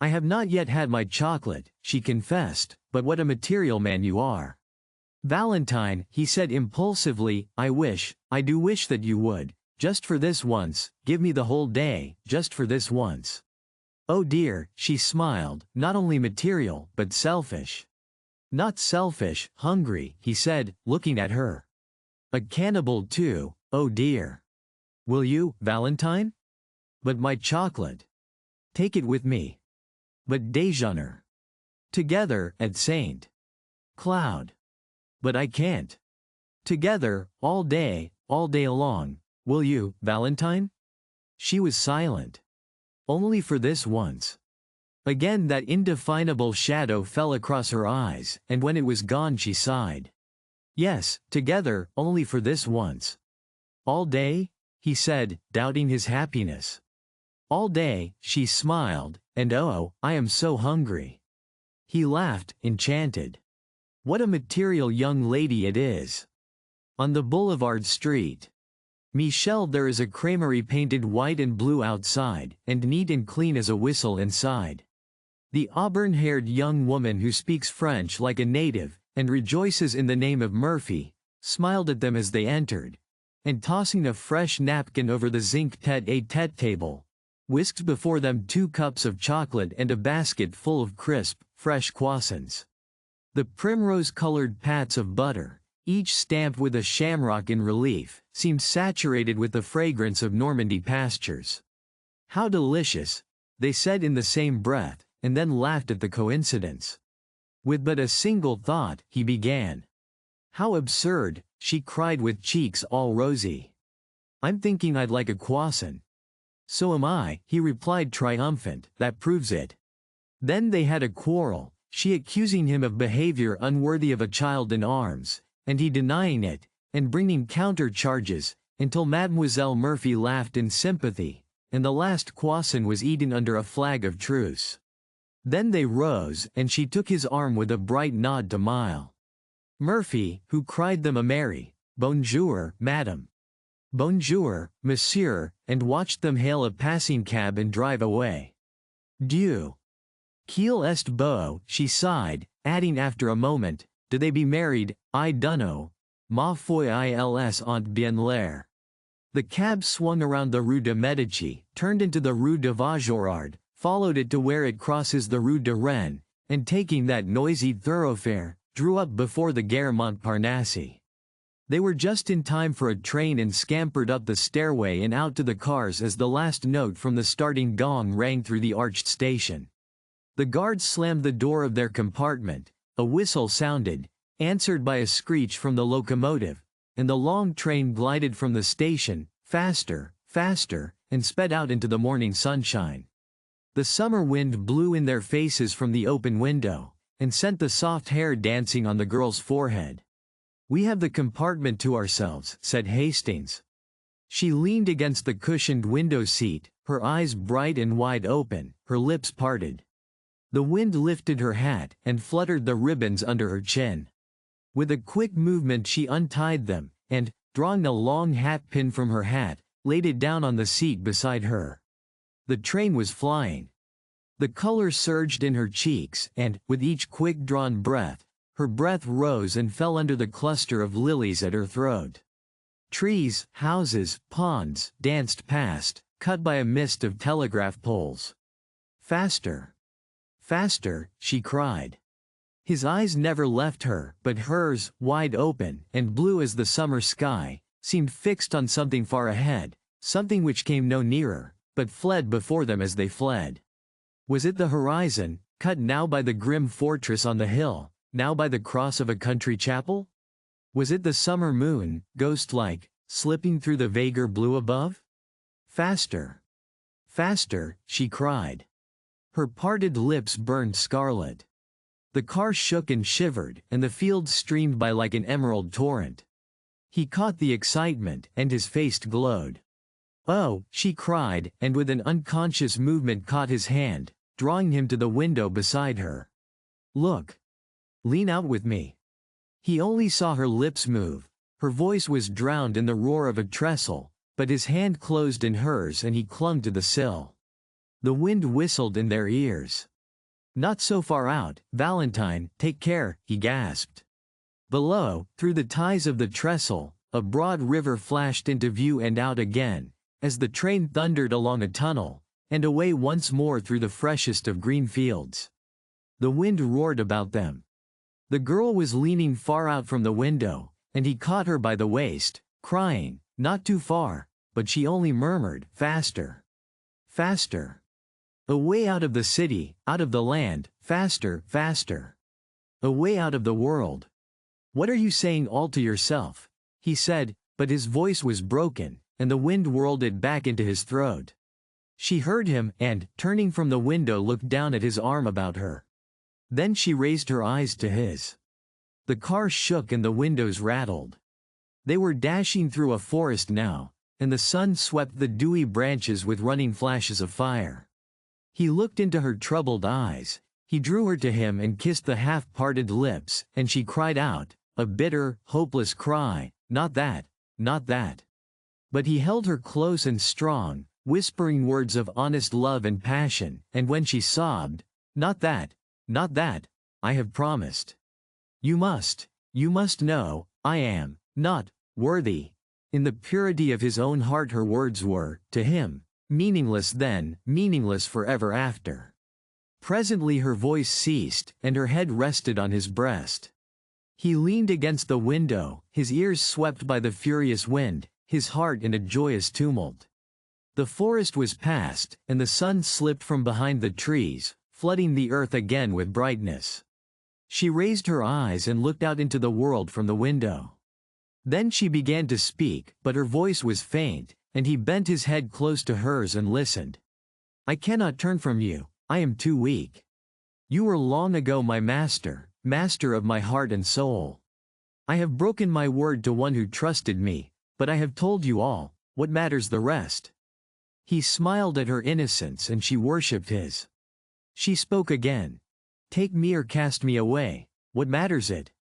[SPEAKER 2] "I have not yet had my chocolate," she confessed, "but what a material man you are." "Valentine," he said impulsively, I do wish that you would, just for this once, give me the whole day, just for this once." "Oh dear," she smiled, "not only material, but selfish." "Not selfish, hungry," he said, looking at her. "A cannibal too, oh dear." "Will you, Valentine?" "But my chocolate." "Take it with me." "But déjeuner." "Together, at St. Cloud." "But I can't." "Together, all day long. Will you, Valentine?" She was silent. "Only for this once." Again that indefinable shadow fell across her eyes, and when it was gone she sighed. "Yes, together, only for this once." "All day?" he said, doubting his happiness. "All day," she smiled, "and oh, I am so hungry." He laughed, enchanted. "What a material young lady it is." On the Boulevard Street. Michel, there is a creamery painted white and blue outside, and neat and clean as a whistle inside. The auburn-haired young woman who speaks French like a native, and rejoices in the name of Murphy, smiled at them as they entered, and tossing a fresh napkin over the zinc tête-à-tête table, whisked before them 2 cups of chocolate and a basket full of crisp, fresh croissants. The primrose-colored pats of butter, each stamped with a shamrock in relief, seemed saturated with the fragrance of Normandy pastures. "How delicious," they said in the same breath, and then laughed at the coincidence. With but a single thought, he began. "How absurd," she cried with cheeks all rosy. "I'm thinking I'd like a croissant." "So am I," he replied triumphant, "that proves it." Then they had a quarrel, she accusing him of behavior unworthy of a child in arms, and he denying it, and bringing counter-charges, until Mademoiselle Murphy laughed in sympathy, and the last croissant was eaten under a flag of truce. Then they rose, and she took his arm with a bright nod to Mile. Murphy, who cried them a merry "Bonjour, madame." "Bonjour, monsieur," and watched them hail a passing cab and drive away. "Dieu. Qu'il est beau," she sighed, adding after a moment, "Do they be married? I dunno. Ma foi ils ont bien l'air." The cab swung around the Rue de Medici, turned into the Rue de Vaugirard, followed it to where it crosses the Rue de Rennes, and taking that noisy thoroughfare, drew up before the Gare Montparnasse. They were just in time for a train and scampered up the stairway and out to the cars as the last note from the starting gong rang through the arched station. The guards slammed the door of their compartment, a whistle sounded, answered by a screech from the locomotive, and the long train glided from the station, faster, faster, and sped out into the morning sunshine. The summer wind blew in their faces from the open window, and sent the soft hair dancing on the girl's forehead. "We have the compartment to ourselves," said Hastings. She leaned against the cushioned window seat, her eyes bright and wide open, her lips parted. The wind lifted her hat and fluttered the ribbons under her chin. With a quick movement she untied them, and, drawing a long hat pin from her hat, laid it down on the seat beside her. The train was flying. The color surged in her cheeks, and, with each quick-drawn breath, her breath rose and fell under the cluster of lilies at her throat. Trees, houses, ponds, danced past, cut by a mist of telegraph poles. "Faster! Faster!" she cried. His eyes never left her, but hers, wide open, and blue as the summer sky, seemed fixed on something far ahead, something which came no nearer, but fled before them as they fled. Was it the horizon, cut now by the grim fortress on the hill, now by the cross of a country chapel? Was it the summer moon, ghost-like, slipping through the vaguer blue above? "Faster! Faster!" she cried. Her parted lips burned scarlet. The car shook and shivered, and the fields streamed by like an emerald torrent. He caught the excitement, and his face glowed. "Oh," she cried, and with an unconscious movement caught his hand, drawing him to the window beside her. "Look. Lean out with me." He only saw her lips move, Her voice was drowned in the roar of a trestle, but his hand closed in hers and he clung to the sill. The wind whistled in their ears. "Not so far out, Valentine, take care," he gasped. Below, through the ties of the trestle, a broad river flashed into view and out again, as the train thundered along a tunnel, and away once more through the freshest of green fields. The wind roared about them. The girl was leaning far out from the window, and he caught her by the waist, crying, "Not too far," but she only murmured, "Faster. Faster. Away out of the city, out of the land, faster, faster. Away out of the world." "What are you saying all to yourself?" he said, but his voice was broken, and the wind whirled it back into his throat. She heard him and, turning from the window, looked down at his arm about her. Then she raised her eyes to his. The car shook and the windows rattled. They were dashing through a forest now, and the sun swept the dewy branches with running flashes of fire. He looked into her troubled eyes, he drew her to him and kissed the half-parted lips, and she cried out, a bitter, hopeless cry, "Not that, not that." But he held her close and strong, whispering words of honest love and passion, and when she sobbed, "Not that, not that, I have promised. You must know, I am not worthy." In the purity of his own heart her words were, to him, meaningless then, meaningless forever after. Presently her voice ceased, and her head rested on his breast. He leaned against the window, his ears swept by the furious wind, his heart in a joyous tumult. The forest was past, and the sun slipped from behind the trees, flooding the earth again with brightness. She raised her eyes and looked out into the world from the window. Then she began to speak, but her voice was faint, and he bent his head close to hers and listened. "I cannot turn from you, I am too weak. You were long ago my master, master of my heart and soul. I have broken my word to one who trusted me, but I have told you all, what matters the rest?" He smiled at her innocence and she worshipped his. She spoke again. "Take me or cast me away, what matters it?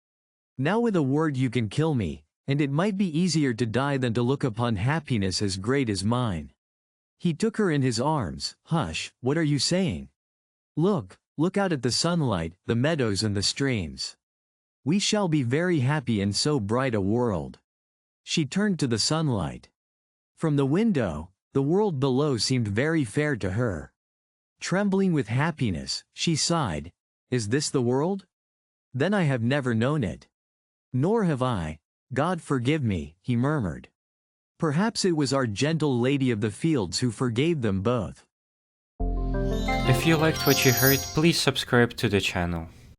[SPEAKER 2] Now with a word you can kill me, and it might be easier to die than to look upon happiness as great as mine." He took her in his arms. "Hush, what are you saying? Look out at the sunlight, the meadows and the streams. We shall be very happy in so bright a world." She turned to the sunlight. From the window, the world below seemed very fair to her. Trembling with happiness, she sighed, "Is this the world? Then I have never known it." "Nor have I. God forgive me," he murmured. Perhaps it was our gentle Lady of the Fields who forgave them both.
[SPEAKER 1] If you liked what you heard, please subscribe to the channel.